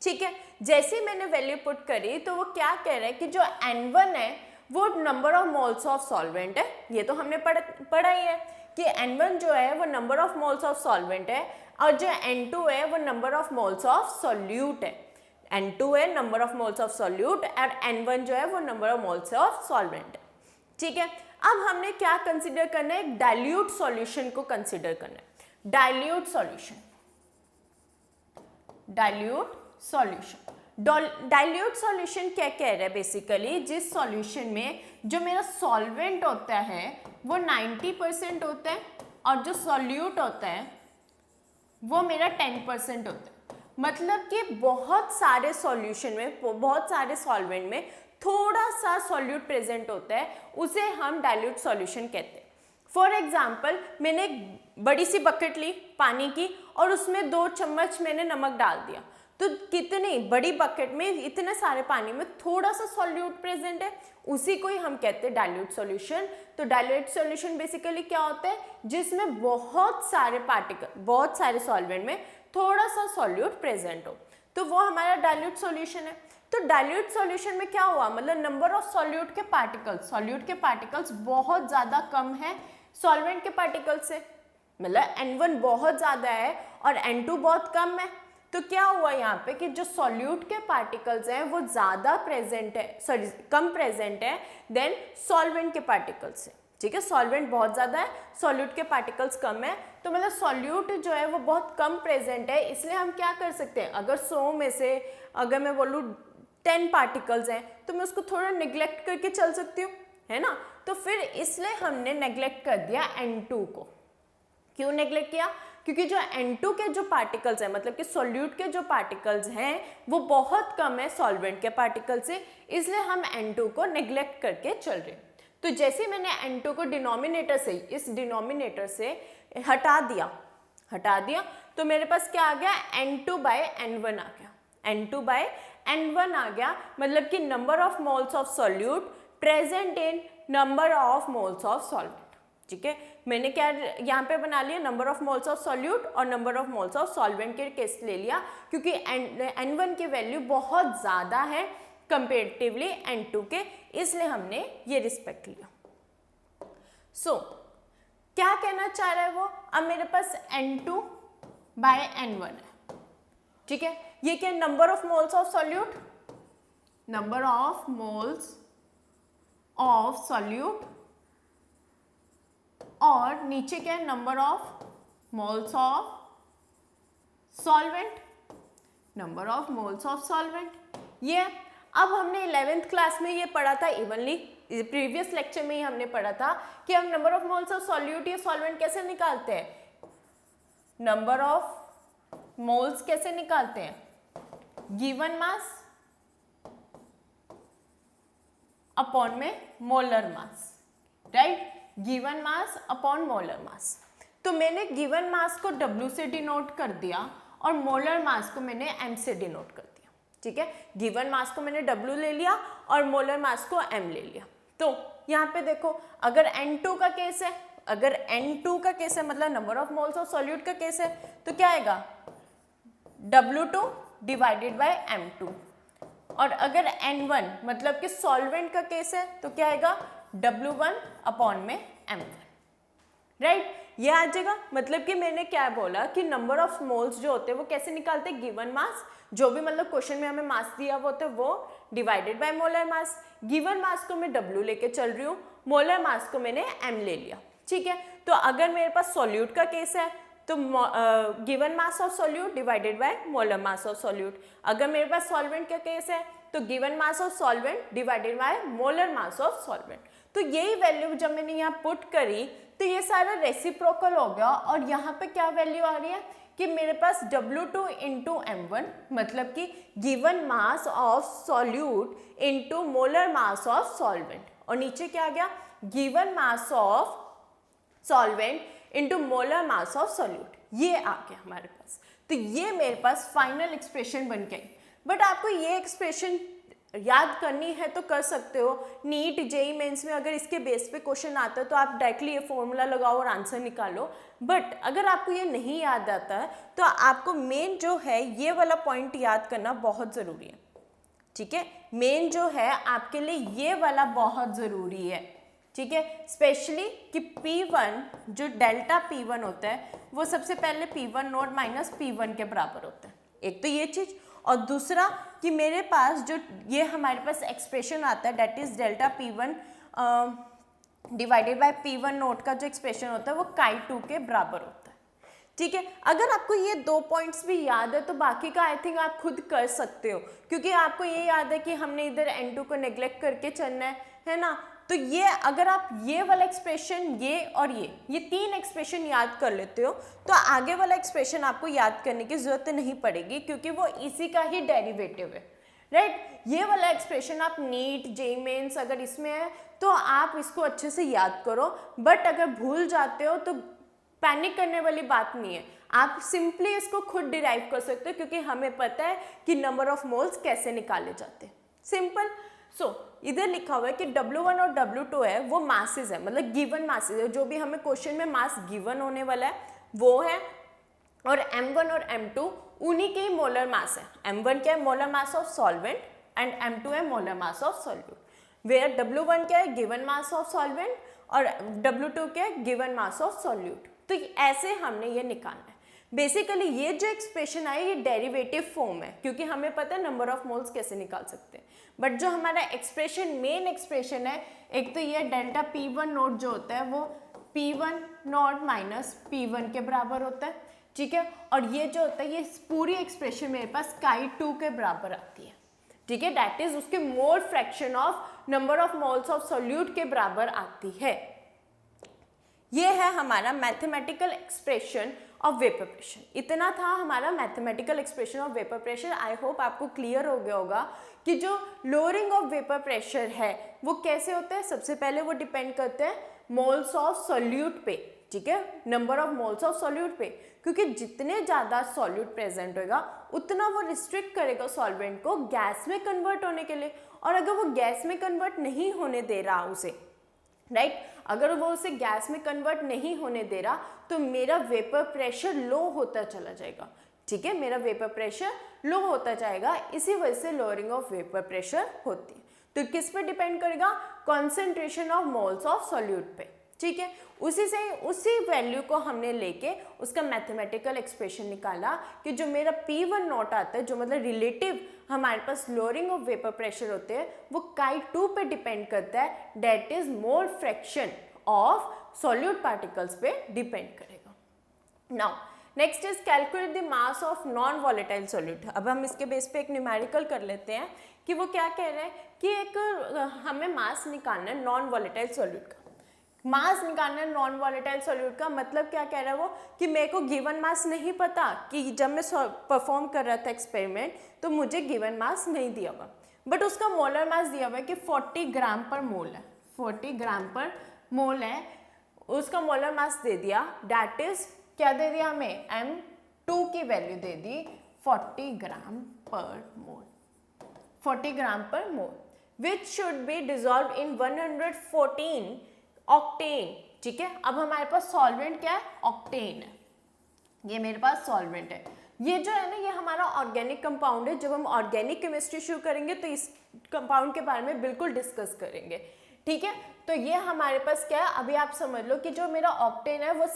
ठीक है। जैसे ही मैंने वैल्यू पुट करी तो वो क्या कह रहा है कि जो n1 है वो number of moles of solvent है, ये तो हमने पढ़ा ही है कि n1 जो है वो number of moles of solvent है, और जो n2 है वो number of moles of solute है। n2 है number of moles of solute और n1 जो है वो number of moles of solvent है, ठीक है। अब हमने क्या कंसीडर करना है, एक डाइल्यूट सॉल्यूशन को कंसीडर करना है। Dilute solution, dilute solution, dilute solution क्या कह रहा है, बेसिकली जिस सॉल्यूशन में जो मेरा सॉल्वेंट होता है वो 90% होता है और जो सॉल्यूट होता है वो मेरा 10% होता है। मतलब कि बहुत सारे सॉल्यूशन में, बहुत सारे सॉल्वेंट में थोड़ा सा सॉल्यूट प्रेजेंट होता है, उसे हम डाइल्यूट सॉल्यूशन कहते हैं। फॉर एग्जाम्पल, मैंने एक बड़ी सी बकेट ली पानी की और उसमें 2 चम्मच मैंने नमक डाल दिया, तो कितनी बड़ी बकेट में इतने सारे पानी में थोड़ा सा सॉल्यूट प्रेजेंट है, उसी को ही हम कहते हैं डाइल्यूट सॉल्यूशन। तो डाइल्यूट सॉल्यूशन बेसिकली क्या होता है, जिसमें बहुत सारे पार्टिकल, बहुत सारे सॉल्वेंट में थोड़ा सा सॉल्यूट प्रेजेंट हो, तो वो हमारा डाइल्यूट सॉल्यूशन है। तो डाइल्यूट सॉल्यूशन में क्या हुआ, मतलब नंबर ऑफ सॉल्यूट के पार्टिकल्स, सॉल्यूट के पार्टिकल्स बहुत ज़्यादा कम है सॉल्वेंट के पार्टिकल से, मतलब n1 बहुत ज़्यादा है और n2 बहुत कम है। तो क्या हुआ यहाँ पे कि जो सॉल्यूट के पार्टिकल्स हैं वो ज़्यादा प्रेजेंट है, सॉरी कम प्रेजेंट है देन सॉल्वेंट के पार्टिकल्स से, ठीक है। सॉल्वेंट बहुत ज़्यादा है, सॉल्यूट के पार्टिकल्स कम है, तो मतलब सॉल्यूट जो है वो बहुत कम प्रेजेंट है। इसलिए हम क्या कर सकते हैं, अगर 100 में से अगर मैं बोलूँ 10 पार्टिकल्स हैं तो मैं उसको थोड़ा निगलेक्ट करके चल सकती हूँ, है ना। तो फिर इसलिए हमने नेगलेक्ट कर दिया n2 को। क्यों नेगलेक्ट किया, क्योंकि जो n2 के जो पार्टिकल्स हैं, मतलब कि सॉल्यूट के जो पार्टिकल्स हैं वो बहुत कम है सॉल्वेंट के पार्टिकल से, इसलिए हम n2 को नेगलेक्ट करके चल रहे। तो जैसे मैंने n2 को डिनोमिनेटर से, इस डिनोमिनेटर से हटा दिया तो मेरे पास क्या आ गया, n2/n1 आ गया, n2/n1 आ गया, मतलब कि number of moles of solute present in number of moles of solvent, ठीक है। मैंने क्या यहाँ पे बना लिया, number of moles of solute और number of moles of solvent के केस ले लिया, क्योंकि n1 की वैल्यू बहुत ज़्यादा है कंपेरेटिवली n2 के, इसलिए हमने ये रिस्पेक्ट लिया। सो क्या कहना चाह रहा है वो, अब मेरे पास n2/n1 है, ठीक है। ये क्या, number of moles of solute, number of moles of solute, और नीचे क्या है, number of moles of solvent, number of moles of solvent. ये अब हमने 11th क्लास में ये पढ़ा था इवनली, प्रीवियस लेक्चर में ही हमने पढ़ा था कि हम number of moles of solute या सॉल्वेंट कैसे निकालते हैं, नंबर ऑफ मोल्स कैसे निकालते हैं? गिवन मास अपॉन में molar mass, right? Given mass upon molar mass. तो मैंने गिवन मास को W से डिनोट कर दिया और मोलर मास को मैंने M से डिनोट कर दिया, ठीक है? गिवन मास को मैंने W ले लिया और मोलर मास को M ले लिया। तो यहाँ पे देखो, अगर N2 का केस है, अगर N2 का केस है मतलब number of moles of solute का केस है, तो क्या आएगा? W2 divided by M2। और अगर N1 मतलब कि सॉल्वेंट का केस है, तो क्या आएगा? W1 अपॉन में M1, राइट? ये आ जाएगा। मतलब कि मैंने क्या बोला कि नंबर ऑफ मोल्स जो होते हैं वो कैसे निकालते हैं? गिवन मास, जो भी मतलब क्वेश्चन में हमें मास दिया हुआ होता है वो divided by molar mass. Given mass को मैं W लेके चल रही हूँ, मोलर मास को मैंने M ले लिया, ठीक है? तो अगर मेरे पास सॉल्यूट का केस है तो given mass of solute divided by molar mass of solute. अगर मेरे पास सॉल्वेंट का केस है तो given mass of solvent divided by molar mass of solvent. तो यही वैल्यू जब मैंने यहाँ पुट करी तो ये सारा रेसिप्रोकल हो गया और यहाँ पे क्या वैल्यू आ रही है कि मेरे पास W2 इंटू M1 मतलब कि given mass of solute into molar mass of solvent, और नीचे क्या आ गया? Given mass of solvent into molar mass of solute. ये आ गया हमारे पास। तो ये मेरे पास फाइनल एक्सप्रेशन बन गई। बट आपको ये एक्सप्रेशन याद करनी है तो कर सकते हो। नीट जेई मेंस में अगर इसके बेस पे क्वेश्चन आता है तो आप डायरेक्टली ये फॉर्मूला लगाओ और आंसर निकालो। बट अगर आपको ये नहीं याद आता है तो आपको मेन जो है ये वाला पॉइंट याद करना बहुत ज़रूरी है, ठीक है? मेन जो है आपके लिए ये वाला बहुत ज़रूरी है, ठीक है? स्पेशली कि P1 जो डेल्टा P1 होता है वो सबसे पहले P1 नॉट माइनस P1 के बराबर होता है। एक तो ये चीज़, और दूसरा कि मेरे पास जो ये हमारे पास एक्सप्रेशन आता है that is delta P1 divided by P1 naught का जो एक्सप्रेशन होता है वो chi2 के बराबर होता है, ठीक है? अगर आपको ये दो पॉइंट्स भी याद है तो बाकी का आई थिंक आप खुद कर सकते हो, क्योंकि आपको ये याद है कि हमने इधर N2 को नेग्लेक्ट करके चलना है ना? तो ये अगर आप ये वाला एक्सप्रेशन, ये और ये तीन एक्सप्रेशन याद कर लेते हो तो आगे वाला एक्सप्रेशन आपको याद करने की जरूरत नहीं पड़ेगी, क्योंकि वो इसी का ही डेरिवेटिव है, राइट? ये वाला एक्सप्रेशन आप नीट जेईई मेंस अगर इसमें है तो आप इसको अच्छे से याद करो। बट अगर भूल जाते हो तो पैनिक करने वाली बात नहीं है, आप सिंपली इसको खुद डिराइव कर सकते हो, क्योंकि हमें पता है कि नंबर ऑफ मोल्स कैसे निकाले जाते हैं। सिंपल। इधर लिखा हुआ है कि W1 और W2 है वो मासेस है, मतलब गिवन मासेस है। जो भी हमें क्वेश्चन में मास गिवन होने वाला है वो है, और M1 और M2 उन्हीं के ही मोलर मास है। M1 क्या है? Molar mass of solvent, and M2 है molar mass of solute. Where W1 क्या है? गिवन मास ऑफ सॉल्वेंट, और W2 क्या है? Given mass of solute. तो ऐसे हमने ये निकालना है। बेसिकली ये जो एक्सप्रेशन है ये डेरिवेटिव फॉर्म है, क्योंकि हमें पता है नंबर ऑफ मोल्स कैसे निकाल सकते हैं। बट जो हमारा एक्सप्रेशन मेन एक्सप्रेशन है, एक तो ये डेल्टा P1 नोट जो होता है वो P1 नॉट माइनस P1 के बराबर होता है, ठीक है? और ये जो होता है ये पूरी एक्सप्रेशन मेरे पास chi2 के बराबर आती है, ठीक है? दैट इज उसके मोल fraction of number of moles of solute के बराबर आती है। ये है हमारा mathematical expression of vapour pressure. इतना था हमारा mathematical expression of vapour pressure. I hope आपको क्लियर हो गया होगा कि जो लोअरिंग ऑफ वेपर प्रेशर है वो कैसे होता है। सबसे पहले वो डिपेंड करते हैं मोल्स ऑफ सॉल्यूट पे, ठीक है? Number of moles of solute पे, क्योंकि जितने ज़्यादा सॉल्यूट प्रेजेंट होगा उतना वो रिस्ट्रिक्ट करेगा सॉल्वेंट को गैस में कन्वर्ट होने के लिए। और अगर वो गैस में कन्वर्ट नहीं होने दे रहा उसे, राइट, अगर वो उसे गैस में कन्वर्ट नहीं होने दे रहा तो मेरा वेपर प्रेशर लो होता चला जाएगा, ठीक है? मेरा वेपर प्रेशर लो होता जाएगा, इसी वजह से लोअरिंग ऑफ वेपर प्रेशर होती है। तो किस पे डिपेंड करेगा? Concentration of moles of solute पे, ठीक है? उसी वैल्यू को हमने लेके उसका मैथमेटिकल एक्सप्रेशन निकाला कि जो मेरा P1 नॉट आता है, जो मतलब रिलेटिव हमारे पास लोअरिंग ऑफ वेपर प्रेशर होते हैं, वो chi2 पे डिपेंड करता है, that is mole fraction of solute particles पे डिपेंड करेगा। Now next is calculate the mass of non volatile solute. अब हम इसके बेस पे एक न्यूमेरिकल कर लेते हैं कि वो क्या कह रहे हैं कि एक हमें मास निकालना है नॉन वॉलेटाइल सॉल्यूट का। मास निकालना है नॉन वॉलेटाइल सॉल्यूट का, मतलब क्या कह रहा है वो कि मेरे को गिवन मास नहीं पता, कि जब मैं परफॉर्म कर रहा था एक्सपेरिमेंट तो मुझे गिवन मास नहीं दिया हुआ, बट उसका मोलर मास दिया हुआ है कि 40 ग्राम पर मोल है, 40 ग्राम पर मोल है, उसका मोलर मास दे दिया, डैट इज क्या दे दिया हमें, M2 की वैल्यू दे दी 40 ग्राम पर मोल, 40 ग्राम पर mole, which should be dissolve in 114 octane. ठीक है, अब हमारे पास सॉल्वेंट क्या है, ऑक्टेन है, ये मेरे पास सॉल्वेंट है। ये जो है ना, ये हमारा ऑर्गेनिक कंपाउंड है, जब हम ऑर्गेनिक केमिस्ट्री शुरू करेंगे तो इस कंपाउंड के बारे में बिल्कुल डिस्कस करेंगे। ठीक है, तो ये हमारे पास क्या है, अभी आप समझ लो कि जो मेरा ऑक्टेन है वो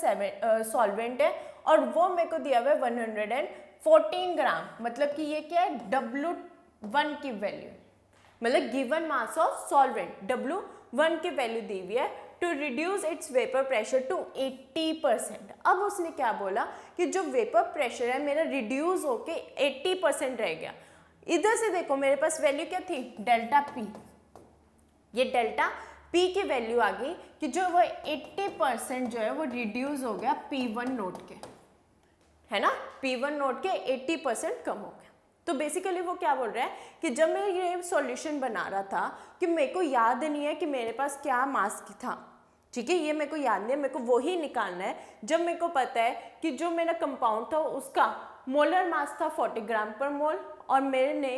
सॉल्वेंट है और वो मेरे को दिया हुआ है 114 ग्राम, मतलब कि ये क्या है, W1 की वैल्यू, मतलब given mass of solvent W1 की वैल्यू दी हुई है to reduce its vapour pressure to 80%। अब उसने क्या बोला कि जो वेपर प्रेशर है मेरा रिड्यूस होके 80% रह गया। इधर से देखो मेरे पास वैल्यू क्या थी, डेल्टा पी, ये डेल्टा पी की वैल्यू आ गई कि जो वो 80% जो है वो रिड्यूस हो गया P1 नोट के, है ना, P1 नोट के 80% कम हो गया। तो बेसिकली वो क्या बोल रहा है कि जब मैं ये सॉल्यूशन बना रहा था कि मेरे को याद नहीं है कि मेरे पास क्या मास था, ठीक है, ये मेरे को याद नहीं है, मेरे को वही निकालना है जब मेरे को पता है कि जो मेरा कंपाउंड था उसका मोलर मास था 40 ग्राम पर मोल और मैंने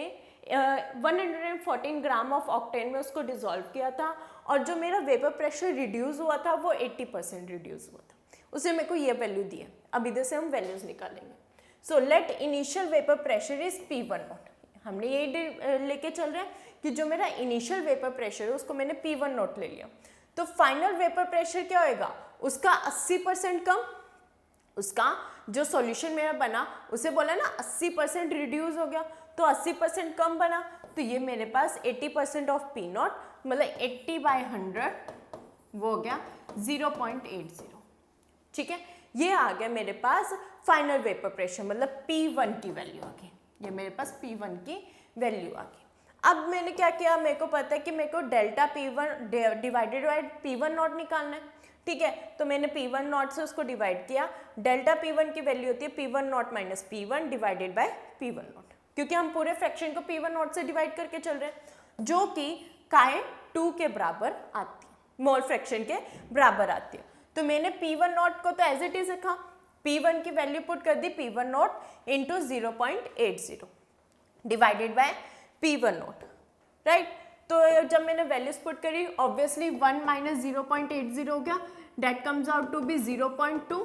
114 ग्राम ऑफ ऑक्टेन में उसको डिसॉल्व किया था और जो मेरा वेपर प्रेशर रिड्यूस हुआ था वो 80% रिड्यूस हुआ था, उसे मेरे को ये वैल्यू दी है। अब इधर से हम वैल्यूज निकालेंगे। So let initial vapour pressure is P1 naught, हमने यही लेके चल रहे हैं कि जो मेरा इनिशियल वेपर प्रेशर है उसको मैंने P1 नोट ले लिया, तो फाइनल वेपर प्रेशर क्या होएगा, उसका 80% कम, उसका जो सॉल्यूशन मेरा बना उसे बोला ना 80% रिड्यूस हो गया, तो 80% कम बना, तो ये मेरे पास 80% ऑफ P नॉट, मतलब 80/100 वो हो गया 0.80। ठीक है, ये आ गया मेरे पास फाइनल वेपर प्रेशर, मतलब P1 की वैल्यू आ गई, ये मेरे पास P1 की वैल्यू आ गई। अब मैंने क्या किया, मेरे को पता है कि मेरे को delta P1 divided by P1 not निकालना है। ठीक है, तो मैंने P1 नॉट से उसको डिवाइड किया, डेल्टा P1 की वैल्यू होती है P1 not minus P1 divided by P1 not, क्योंकि हम पूरे फ्रैक्शन को P1 नॉट से डिवाइड करके चल रहे हैं, जो कि काई 2 के बराबर आती है, मोल फ्रैक्शन के बराबर आती है। तो मैंने P1 नॉट को तो एज इट इज रखा, P1 की वैल्यू पुट कर दी P1 naught into 0.80 divided by P1 naught, right. तो जब मैंने वैल्यूज पुट करी ऑब्वियसली 1 माइनस 0.80 हो गया, that comes out to be 0.2।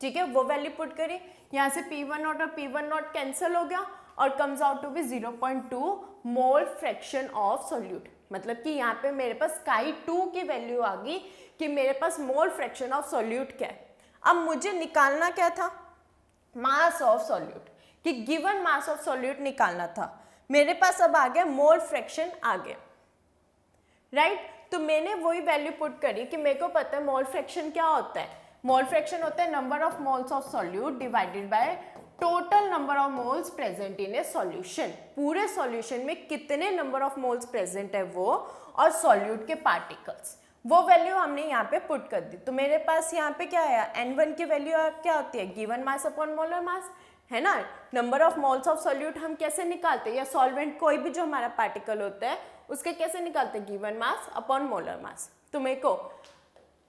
ठीक है, वो वैल्यू पुट करी, यहाँ से P1 नॉट और P1 नॉट कैंसिल हो गया और comes out to be 0.2 mole fraction of solute, मतलब कि यहाँ पे मेरे पास काई 2 की वैल्यू आ गई कि मेरे पास मोल फ्रैक्शन ऑफ सॉल्यूट क्या है। अब मुझे निकालना क्या था, मास ऑफ सॉल्यूट, कि गिवन मास ऑफ सॉल्यूट निकालना था, मेरे पास अब आ गया मोल फ्रैक्शन आ गया, राइट। तो मैंने वही वैल्यू पुट करी कि मेरे को पता है मोल फ्रैक्शन क्या होता है, मोल फ्रैक्शन होता है number of moles of solute divided by total number of moles present in a solution, पूरे सॉल्यूशन में कितने नंबर ऑफ मोल्स प्रेजेंट है वो और सॉल्यूट के पार्टिकल्स, वो वैल्यू हमने यहाँ पे पुट कर दी। तो मेरे पास यहाँ पे क्या आया, N1 की वैल्यू क्या होती है, given mass upon molar mass, है ना। Number of moles of solute हम कैसे निकालते हैं, या सॉल्वेंट कोई भी जो हमारा पार्टिकल होता है उसके कैसे निकालते हैं, given mass upon molar mass. तो मेरे को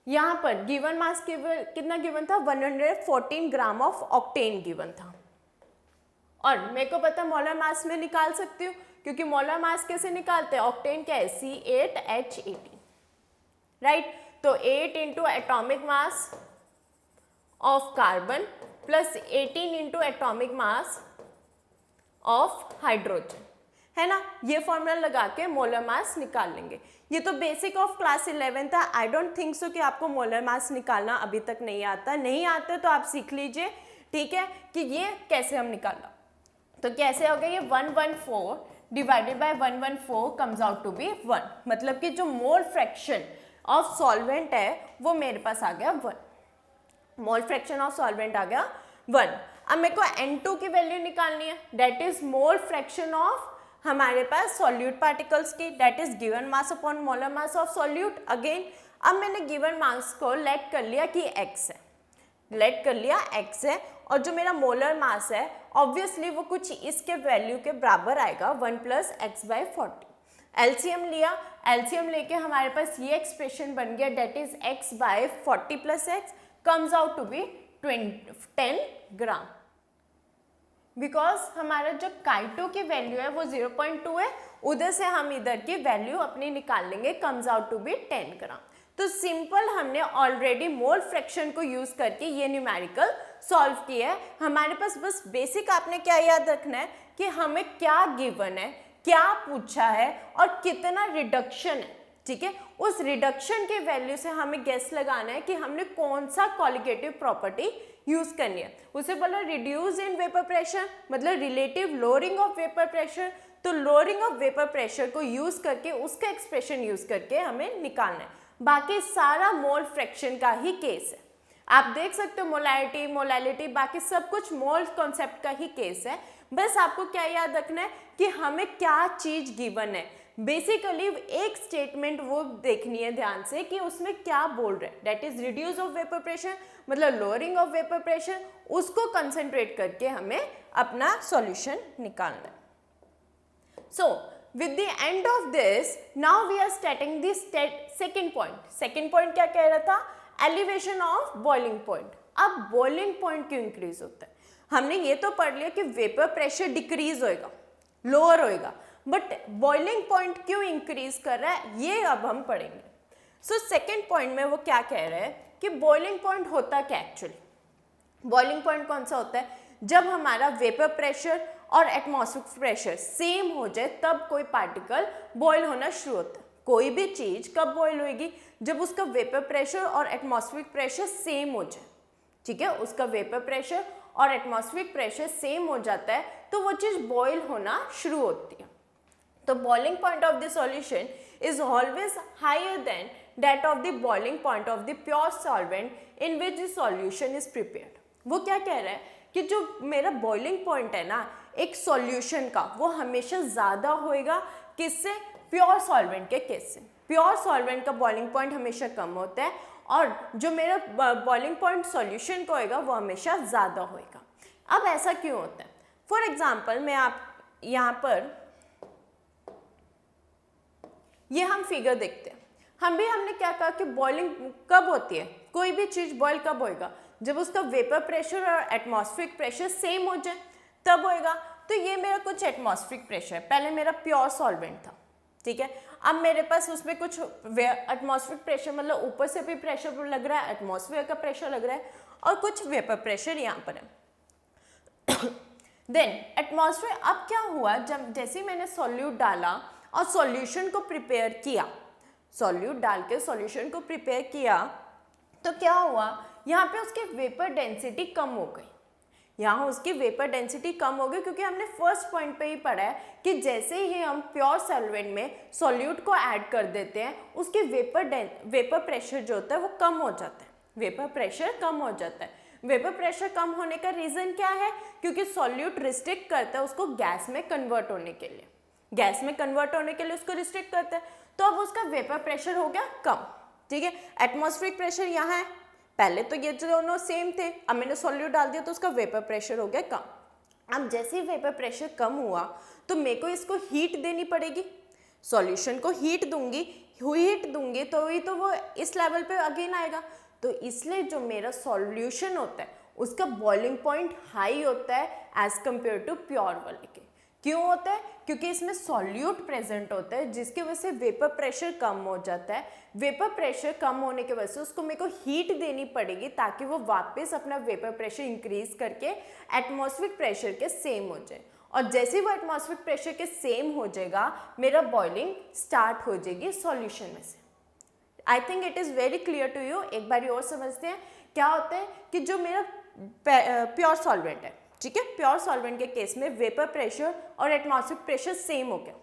यहाँ पर गिवन मास कितना गिवन था, 114 ग्राम ऑफ ऑक्टेन गिवन था, और मेरे को पता मोलर मास में निकाल सकती हूँ, क्योंकि मोलर मास कैसे निकालते हैं, ऑक्टेन क्या है C8H18, राइट। तो 8 into atomic mass of carbon plus 18 into atomic mass of hydrogen, है ना, ये फॉर्मूला लगा के मोलर मास निकाल लेंगे। ये तो बेसिक ऑफ क्लास 11 था, आई डोंट थिंक सो कि आपको मोलर मास निकालना अभी तक नहीं आता, नहीं आता तो आप सीख लीजिए, ठीक है, कि ये कैसे हम निकालना। तो कैसे हो गया, ये 114 divided by 114 comes out to be 1, मतलब कि जो मोल फ्रैक्शन ऑफ सॉल्वेंट है वो मेरे पास आ गया 1, मोल फ्रैक्शन ऑफ सॉल्वेंट आ गया 1। अब मेरे को N2 की वैल्यू निकालनी है, that is mole fraction of हमारे पास सॉल्यूट पार्टिकल्स की, that is given mass upon molar mass of solute. Again अब मैंने गिवन मास को लेट कर लिया कि x है, लेट कर लिया x है, और जो मेरा मोलर मास है ऑब्वियसली वो कुछ इसके वैल्यू के बराबर आएगा 1 + x/40। एलसीएम लिया, एलसीएम लेके हमारे पास ये एक्सप्रेशन बन गया, that is x/40 + x comes out to be 10 gram. Because हमारा जो काइटो की वैल्यू है वो 0.2 है, उधर से हम इधर की वैल्यू अपनी निकाल लेंगे, कम्स आउट टू बी 10 ग्राम। तो सिंपल हमने ऑलरेडी मोल फ्रैक्शन को यूज करके ये न्यूमेरिकल सॉल्व किया है। हमारे पास बस बेसिक आपने क्या याद रखना है कि हमें क्या गिवन है, क्या पूछा है और कितना रिडक्शन है, ठीक है। उस रिडक्शन के वैल्यू से हमें गेस लगाना है कि हमने कौन सा कॉलिगेटिव प्रॉपर्टी यूज करनी है। उसे बोला रिड्यूस इन वेपर प्रेशर, मतलब relative lowering of vapour pressure. तो लोअरिंग ऑफ वेपर प्रेशर को यूज करके उसका एक्सप्रेशन यूज करके हमें निकालना है। बाकी सारा मोल फ्रैक्शन का ही केस है। आप देख सकते हो मोलैरिटी, मोलैलिटी, बाकी सब कुछ मोल कॉन्सेप्ट का ही केस है। बस आपको क्या याद रखना है कि हमें क्या चीज गिवन है। बेसिकली एक स्टेटमेंट वो देखनी है ध्यान से कि उसमें क्या बोल रहे हैं, that is reduce of vapour pressure, मतलब लोअरिंग ऑफ वेपर प्रेशर, उसको कंसंट्रेट करके हमें अपना सॉल्यूशन निकालना है। So with the end of this, now we are starting the second point. Second point क्या कह रहा था? Elevation of boiling point. अब boiling point क्यों increase होता है? हमने ये तो पढ़ लिया कि वेपर प्रेशर डिक्रीज होएगा, लोअर होएगा, बट बॉइलिंग पॉइंट क्यों इंक्रीज कर रहा है ये अब हम पढ़ेंगे। सो सेकेंड पॉइंट में वो क्या कह रहे हैं कि बॉइलिंग पॉइंट होता क्या एक्चुअली। बॉइलिंग पॉइंट कौन सा होता है? जब हमारा वेपर प्रेशर और एटमॉस्फेरिक प्रेशर सेम हो जाए तब कोई पार्टिकल बॉयल होना शुरू होता है। कोई भी चीज कब बॉयल होएगी? जब उसका वेपर प्रेशर और एटमॉस्फेरिक प्रेशर सेम हो जाए, ठीक है। उसका वेपर प्रेशर और एटमॉस्फेरिक प्रेशर सेम हो जाता है तो वो चीज बॉयल होना शुरू होती है। तो boiling point of the solution is always higher than that of the boiling point of the pure solvent in which the solution is prepared. वो क्या कह रहा है कि जो मेरा बॉइलिंग पॉइंट है ना एक सॉल्यूशन का, वो हमेशा ज़्यादा होएगा किससे? प्योर सॉल्वेंट के केस से। प्योर सॉल्वेंट का बॉइलिंग पॉइंट हमेशा कम होता है और जो मेरा बॉइलिंग पॉइंट सॉल्यूशन का होएगा वो हमेशा ज़्यादा होएगा। अब ऐसा क्यों होता है? फॉर एग्जाम्पल मैं आप यहाँ पर ये हम फिगर देखते हैं। हमने क्या कहा कि बॉइलिंग कब होती है? कोई भी चीज़ बॉयल कब होएगा? जब उसका वेपर प्रेशर और एटमॉस्फेरिक प्रेशर सेम हो जाए तब होएगा। तो ये मेरा कुछ एटमॉस्फेरिक प्रेशर है, पहले मेरा प्योर सॉल्वेंट था, ठीक है। अब मेरे पास उसमें कुछ एटमॉस्फेरिक प्रेशर, मतलब ऊपर से भी प्रेशर लग रहा है, एटमॉस्फेयर का प्रेशर लग रहा है और कुछ वेपर प्रेशर यहाँ पर है। देन एटमॉस्फेयर, अब क्या हुआ जब जैसे मैंने सॉल्यूट डाला और सॉल्यूशन को प्रिपेयर किया, सॉल्यूट डाल के सॉल्यूशन को प्रिपेयर किया तो क्या हुआ, यहाँ पे उसकी वेपर डेंसिटी कम हो गई। यहाँ उसकी वेपर डेंसिटी कम हो गई क्योंकि हमने फर्स्ट पॉइंट पे ही पढ़ा है कि जैसे ही हम प्योर सॉल्वेंट में सॉल्यूट को ऐड कर देते हैं उसकी वेपर प्रेशर जो होता है वो कम हो जाता है। वेपर प्रेशर कम हो जाता है। वेपर प्रेशर कम होने का रीज़न क्या है? क्योंकि सॉल्यूट रिस्ट्रिक्ट करता है उसको गैस में कन्वर्ट होने के लिए, गैस में कन्वर्ट होने के लिए उसको रिस्ट्रिक्ट करता है। तो अब उसका वेपर प्रेशर हो गया कम, ठीक है। एटमॉस्फेरिक प्रेशर यहाँ है, पहले तो ये दोनों सेम थे, अब मैंने सॉल्यूट डाल दिया तो उसका वेपर प्रेशर हो गया कम। अब जैसे ही वेपर प्रेशर कम हुआ तो मेरे को इसको हीट देनी पड़ेगी, सॉल्यूशन को हीट दूंगी तो ही तो वो इस लेवल पे अगेन आएगा। तो इसलिए जो मेरा सॉल्यूशन होता है उसका बॉइलिंग पॉइंट हाई होता है एज कंपेयर टू प्योर वाले के। क्यों होता है? क्योंकि इसमें सॉल्यूट प्रेजेंट होता है जिसकी वजह से वेपर प्रेशर कम हो जाता है। वेपर प्रेशर कम होने की वजह से उसको मेरे को हीट देनी पड़ेगी ताकि वो वापस अपना वेपर प्रेशर इंक्रीज करके एटमॉस्फेरिक प्रेशर के सेम हो जाए। और जैसे ही वो एटमॉस्फेरिक प्रेशर के सेम हो जाएगा मेरा बॉइलिंग स्टार्ट हो जाएगी सॉल्यूशन में से। I think it is very clear to you. एक बार और समझते हैं क्या होता है कि जो मेरा प्योर सॉल्वेंट है, ठीक है, प्योर सॉल्वेंट के केस में वेपर प्रेशर और एटमॉस्फेरिक प्रेशर सेम हो गया,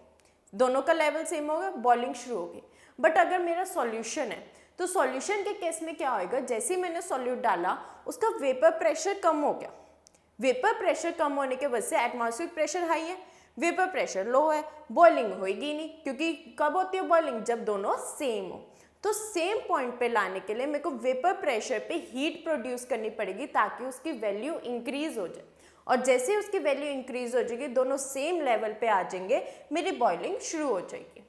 दोनों का लेवल सेम हो गया, बॉइलिंग शुरू हो गई। बट अगर मेरा सॉल्यूशन है तो सॉल्यूशन के केस में क्या होएगा, जैसे ही मैंने सॉल्यूट डाला उसका वेपर प्रेशर कम हो गया। वेपर प्रेशर कम होने के वजह से एटमॉस्फेरिक प्रेशर हाई है, वेपर प्रेशर लो है, बॉइलिंग होएगी नहीं, क्योंकि कब होती है बॉइलिंग? जब दोनों सेम हो। तो सेम पॉइंट पे लाने के लिए मेरे को वेपर प्रेशर पे हीट प्रोड्यूस करनी पड़ेगी ताकि उसकी वैल्यू इंक्रीज हो जाए, और जैसे ही उसकी वैल्यू इंक्रीज हो जाएगी दोनों सेम लेवल पे आ जाएंगे, मेरी बॉइलिंग शुरू हो जाएगी,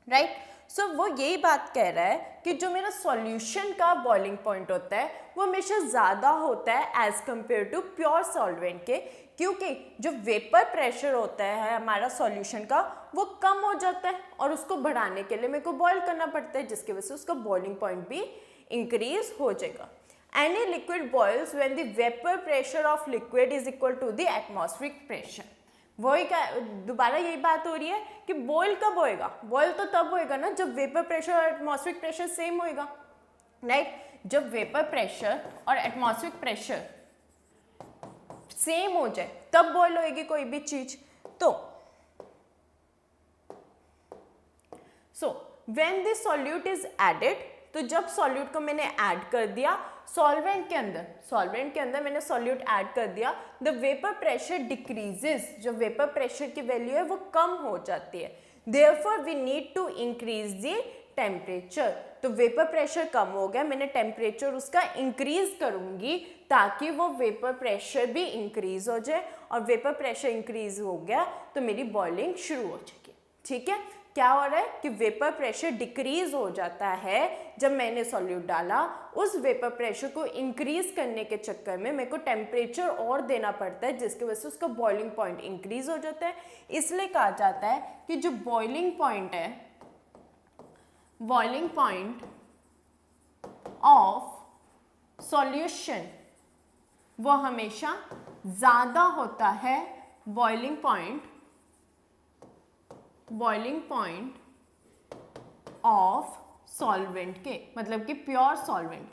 राइट। सो वो यही बात कह रहा है कि जो मेरा सॉल्यूशन का बॉइलिंग पॉइंट होता है वो हमेशा ज़्यादा होता है as compare to pure solvent के, क्योंकि जो वेपर प्रेशर होता है हमारा सॉल्यूशन का वो कम हो जाता है और उसको बढ़ाने के लिए मेरे को बॉईल करना पड़ता है, जिसकी वजह से उसका बॉइलिंग पॉइंट भी इंक्रीज हो जाएगा। Any liquid boils when the vapor pressure of liquid is equal to the atmospheric pressure। वही क्या, दोबारा यही बात हो रही है कि बॉयल कब होएगा, बॉयल तो तब होएगा ना जब वेपर प्रेशर और एटमॉस्फेरिक प्रेशर सेम होएगा, राइट। जब वेपर प्रेशर और एटमॉस्फेरिक प्रेशर सेम हो जाए तब बॉयल होएगी कोई भी चीज। तो so when this solute is added, तो जब सॉल्यूट को मैंने ऐड कर दिया सॉल्वेंट के अंदर मैंने सॉल्यूट ऐड कर दिया, द वेपर प्रेशर डिक्रीजेस, जो वेपर प्रेशर की वैल्यू है वो कम हो जाती है, therefore we need to increase the temperature. तो वेपर प्रेशर कम हो गया, मैंने टेम्परेचर उसका इंक्रीज करूंगी ताकि वो वेपर प्रेशर भी इंक्रीज हो जाए, और वेपर प्रेशर इंक्रीज हो गया तो मेरी बॉइलिंग शुरू हो जाएगी, ठीक है। क्या हो रहा है कि वेपर प्रेशर डिक्रीज हो जाता है जब मैंने सॉल्यूट डाला, उस वेपर प्रेशर को इंक्रीज करने के चक्कर में मेरे को टेम्परेचर और देना पड़ता है, जिसकी वजह से उसका बॉइलिंग पॉइंट इंक्रीज हो जाता है। इसलिए कहा जाता है कि जो बॉइलिंग पॉइंट है, बॉइलिंग पॉइंट ऑफ सॉल्यूशन वो हमेशा ज्यादा होता है बॉइलिंग पॉइंट ऑफ सॉल्वेंट के, मतलब कि प्योर सॉल्वेंट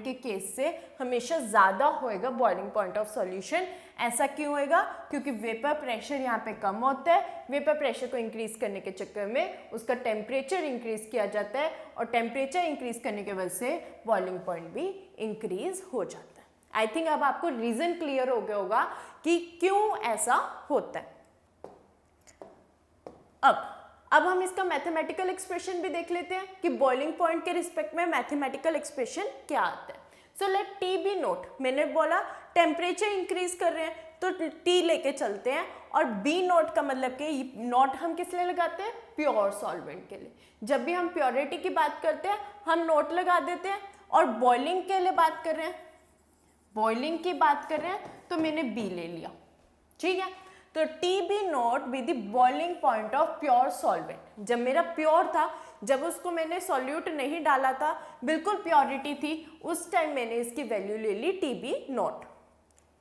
के केस से हमेशा ज़्यादा होएगा बॉइलिंग पॉइंट ऑफ सॉल्यूशन। ऐसा क्यों होएगा? क्योंकि वेपर प्रेशर यहाँ पे कम होता है, वेपर प्रेशर को इंक्रीज करने के चक्कर में उसका टेम्परेचर इंक्रीज किया जाता है, और टेम्परेचर इंक्रीज करने की वजह से बॉइलिंग पॉइंट भी इंक्रीज हो जाता है। आई थिंक अब आपको रीजन क्लियर हो गया होगा कि क्यों ऐसा होता है। अब हम इसका मैथमेटिकल एक्सप्रेशन भी देख लेते हैं कि बॉइलिंग पॉइंट के रिस्पेक्ट में मैथमेटिकल एक्सप्रेशन क्या आता है। So let T B naught, मैंने बोला टेम्परेचर इंक्रीज कर रहे हैं तो टी लेके चलते हैं, और बी नोट का मतलब कि नोट हम किस लिए लगाते हैं? प्योर सॉल्वेंट के लिए। जब भी हम प्योरिटी की बात करते हैं हम नोट लगा देते हैं, और बॉइलिंग के लिए बात कर रहे हैं, बॉइलिंग की बात कर रहे हैं तो मैंने बी ले लिया, ठीक है। तो T B naught be the boiling point of pure solvent. जब मेरा प्योर था, जब उसको मैंने सॉल्यूट नहीं डाला था, बिल्कुल प्योरिटी थी, उस टाइम मैंने इसकी वैल्यू ले ली टी बी नॉट।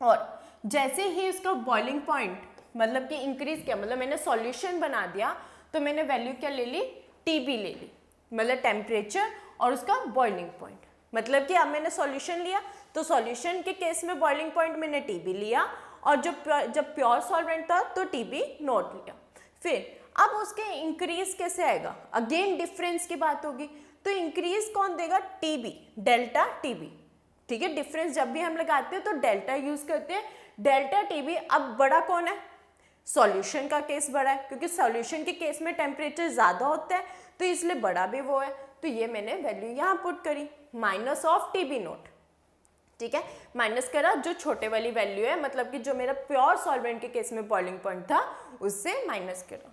और जैसे ही इसका बॉइलिंग पॉइंट मतलब कि इंक्रीज किया, मतलब मैंने सॉल्यूशन बना दिया, तो मैंने वैल्यू क्या ले ली? टी बी ले ली, मतलब टेम्परेचर और उसका बॉइलिंग पॉइंट। मतलब कि अब मैंने सॉल्यूशन लिया तो सॉल्यूशन के केस में बॉइलिंग पॉइंट मैंने टी बी लिया, और जब प्योर सॉल्वेंट था तो टी बी नॉट लिया। फिर अब उसके इंक्रीज कैसे आएगा? अगेन डिफरेंस की बात होगी, तो इंक्रीज कौन देगा? T B, delta T B, ठीक है। डिफरेंस जब भी हम लगाते हैं तो डेल्टा यूज करते हैं, डेल्टा टी बी। अब बड़ा कौन है? सॉल्यूशन का केस बड़ा है, क्योंकि सॉल्यूशन के केस में टेम्परेचर ज्यादा होता है, तो इसलिए बड़ा भी वो है। तो ये मैंने वैल्यू यहाँ पुट करी, minus of T B naught, ठीक है। माइनस करा जो छोटे वाली वैल्यू है, मतलब कि जो मेरा प्योर सॉल्वेंट के केस में बॉइलिंग पॉइंट था उससे माइनस करा।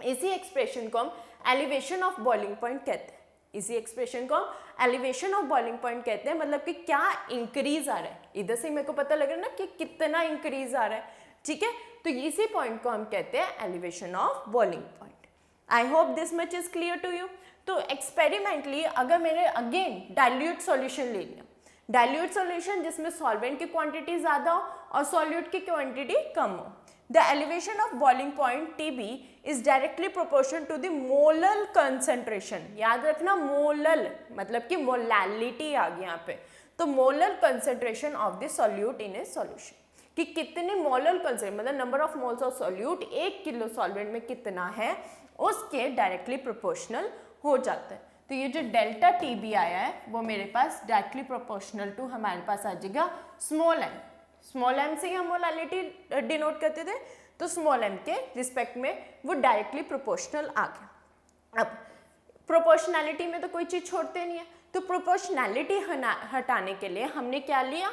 इसी एक्सप्रेशन को हम एलिवेशन ऑफ बॉइलिंग पॉइंट कहते हैं। इसी एक्सप्रेशन को हम एलिवेशन ऑफ बॉइलिंग पॉइंट कहते हैं, मतलब कि क्या इंक्रीज आ रहा है। इधर से मेरे को पता लग रहा है ना कि कितना इंक्रीज आ रहा है, ठीक है। तो इसी पॉइंट को हम कहते हैं elevation of boiling point. I hope this much is clear to you. तो एक्सपेरिमेंटली अगर मैंने अगेन डाइल्यूट सॉल्यूशन ले लिया, डाइल्यूट सॉल्यूशन जिसमें सॉल्वेंट की क्वांटिटी ज़्यादा हो और सॉल्यूट की क्वांटिटी कम हो, the elevation of boiling point Tb is directly proportional to the molal concentration. याद रखना, मोलल मतलब कि मोलैलिटी आ गई यहाँ पे, तो molal concentration of the solute in a solution, कि कितने मोलल कंसंट्रेशन मतलब number of moles of solute 1 kilo solvent में कितना है, उसके डायरेक्टली प्रोपोर्शनल हो जाता है। तो ये जो डेल्टा टी बी आया है वो मेरे पास डायरेक्टली प्रोपोर्शनल टू हमारे पास आ जाएगा स्मॉल एम। स्मॉल एम से ही हम मोलैलिटी डिनोट करते थे, तो स्मॉल m के रिस्पेक्ट में वो डायरेक्टली प्रोपोर्शनल आ गया। अब प्रोपोर्शनैलिटी में तो कोई चीज़ छोड़ते नहीं है, तो प्रोपोर्शनैलिटी हटाने के लिए हमने क्या लिया,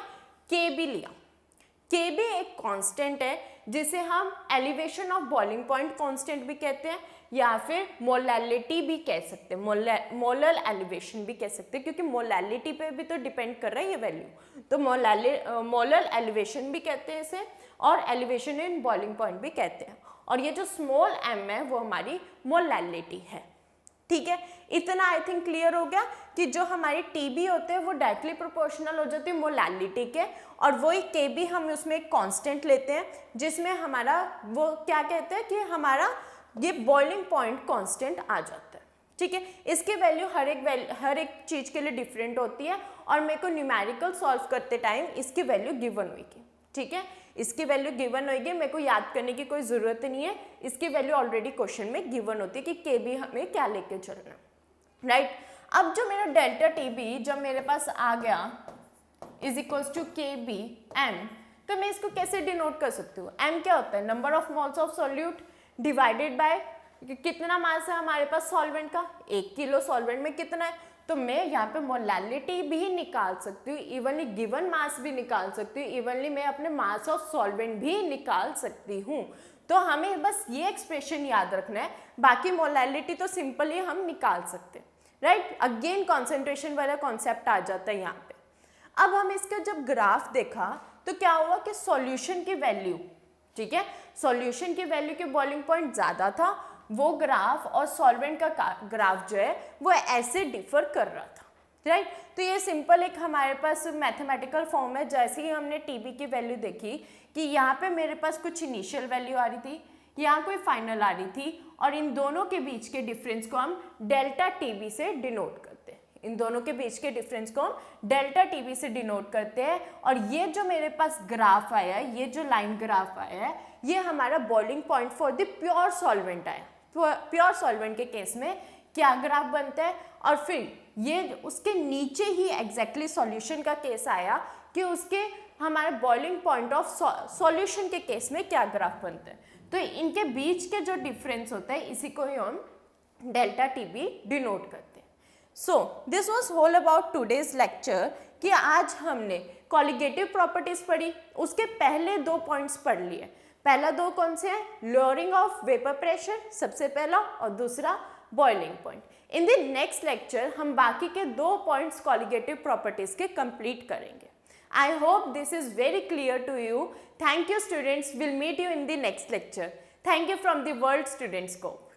के बी लिया। के बी एक कांस्टेंट है जिसे हम elevation of boiling point constant भी कहते हैं या फिर मोलैलिटी भी कह सकते हैं, मोलर एलिवेशन भी कह सकते हैं, क्योंकि मोलैलिटी पे भी तो डिपेंड कर रहा है ये वैल्यू। तो मोलर एलिवेशन भी कहते हैं इसे, और एलिवेशन इन बॉइलिंग पॉइंट भी कहते हैं। और ये जो स्मॉल m है वो हमारी मोलैलिटी है। ठीक है, इतना आई थिंक क्लियर हो गया कि जो हमारी टीबी होते हैं वो डायरेक्टली प्रोपोर्शनल हो जाती है मोलैलिटी के, और वही केबी हम उसमें एक कांस्टेंट लेते हैं जिसमें हमारा वो क्या कहते हैं कि हमारा ये बॉइलिंग पॉइंट कांस्टेंट आ जाता है। ठीक है, इसकी वैल्यू हर एक चीज़ के लिए डिफरेंट होती है, और मेरे को न्यूमेरिकल सॉल्व करते टाइम इसकी वैल्यू गिवन होगी। ठीक है, इसकी वैल्यू गिवन होगी, मेरे को याद करने की कोई ज़रूरत नहीं है, इसकी वैल्यू ऑलरेडी क्वेश्चन में गिवन होती है कि के बी हमें क्या लेके चलना, राइट। अब जो मेरा डेल्टा टी बी जब मेरे पास आ गया इज इक्वल्स टू के बी एम, तो मैं इसको कैसे डिनोट कर सकती हूँ। एम क्या होता है, number of moles of solute divided by कितना मास है हमारे पास सॉल्वेंट का, 1 किलो सॉल्वेंट में कितना है, तो मैं यहाँ पे मोलैलिटी भी निकाल सकती हूँ, इवनली गिवन मास भी निकाल सकती हूँ, इवनली मैं अपने मास ऑफ सॉल्वेंट भी निकाल सकती हूँ। तो हमें बस ये एक्सप्रेशन याद रखना है, बाकी मोलैलिटी तो सिंपल ही हम निकाल सकते हैं, राइट। अगेन कॉन्सेंट्रेशन वाला कॉन्सेप्ट आ जाता है यहाँ पे। अब हम इसका जब ग्राफ देखा तो क्या हुआ कि सॉल्यूशन की वैल्यू, ठीक है, सॉल्यूशन की वैल्यू के बॉइलिंग पॉइंट ज़्यादा था, वो ग्राफ और सॉल्वेंट का ग्राफ जो है वो ऐसे डिफर कर रहा था, राइट। तो ये सिंपल एक हमारे पास मैथमेटिकल फॉर्म है। जैसे ही हमने टीबी की वैल्यू देखी कि यहाँ पे मेरे पास कुछ इनिशियल वैल्यू आ रही थी, यहाँ कोई फाइनल आ रही थी, और इन दोनों के बीच के डिफरेंस को हम डेल्टा टीबी से डिनोट करते हैं। इन दोनों के बीच के डिफरेंस को हम डेल्टा टीबी से डिनोट करते हैं, और ये जो मेरे पास ग्राफ आया है, ये जो लाइन ग्राफ आया है, ये हमारा boiling point for the pure solvent आया। प्योर सॉल्वेंट के केस में क्या ग्राफ बनता है, और फिर ये उसके नीचे ही एग्जैक्टली सॉल्यूशन का केस आया कि उसके हमारे बॉइलिंग पॉइंट ऑफ सॉल्यूशन के केस में क्या ग्राफ बनता है। तो इनके बीच के जो डिफरेंस होता है इसी को ही हम डेल्टा टीबी डिनोट करते हैं। So this was whole about today's lecture कि आज हमने कॉलिगेटिव प्रॉपर्टीज पढ़ी, उसके पहले 2 पॉइंट्स पढ़ लिए। पहला 2 कौन से हैं, लोअरिंग ऑफ वेपर प्रेशर सबसे पहला, और दूसरा boiling point. In the next lecture हम बाकी के 2 पॉइंट्स कॉलिगेटिव प्रॉपर्टीज के कंप्लीट करेंगे। I hope this is very clear to you. Thank you students. We'll meet you in the next lecture. Thank you from the World Student Scope.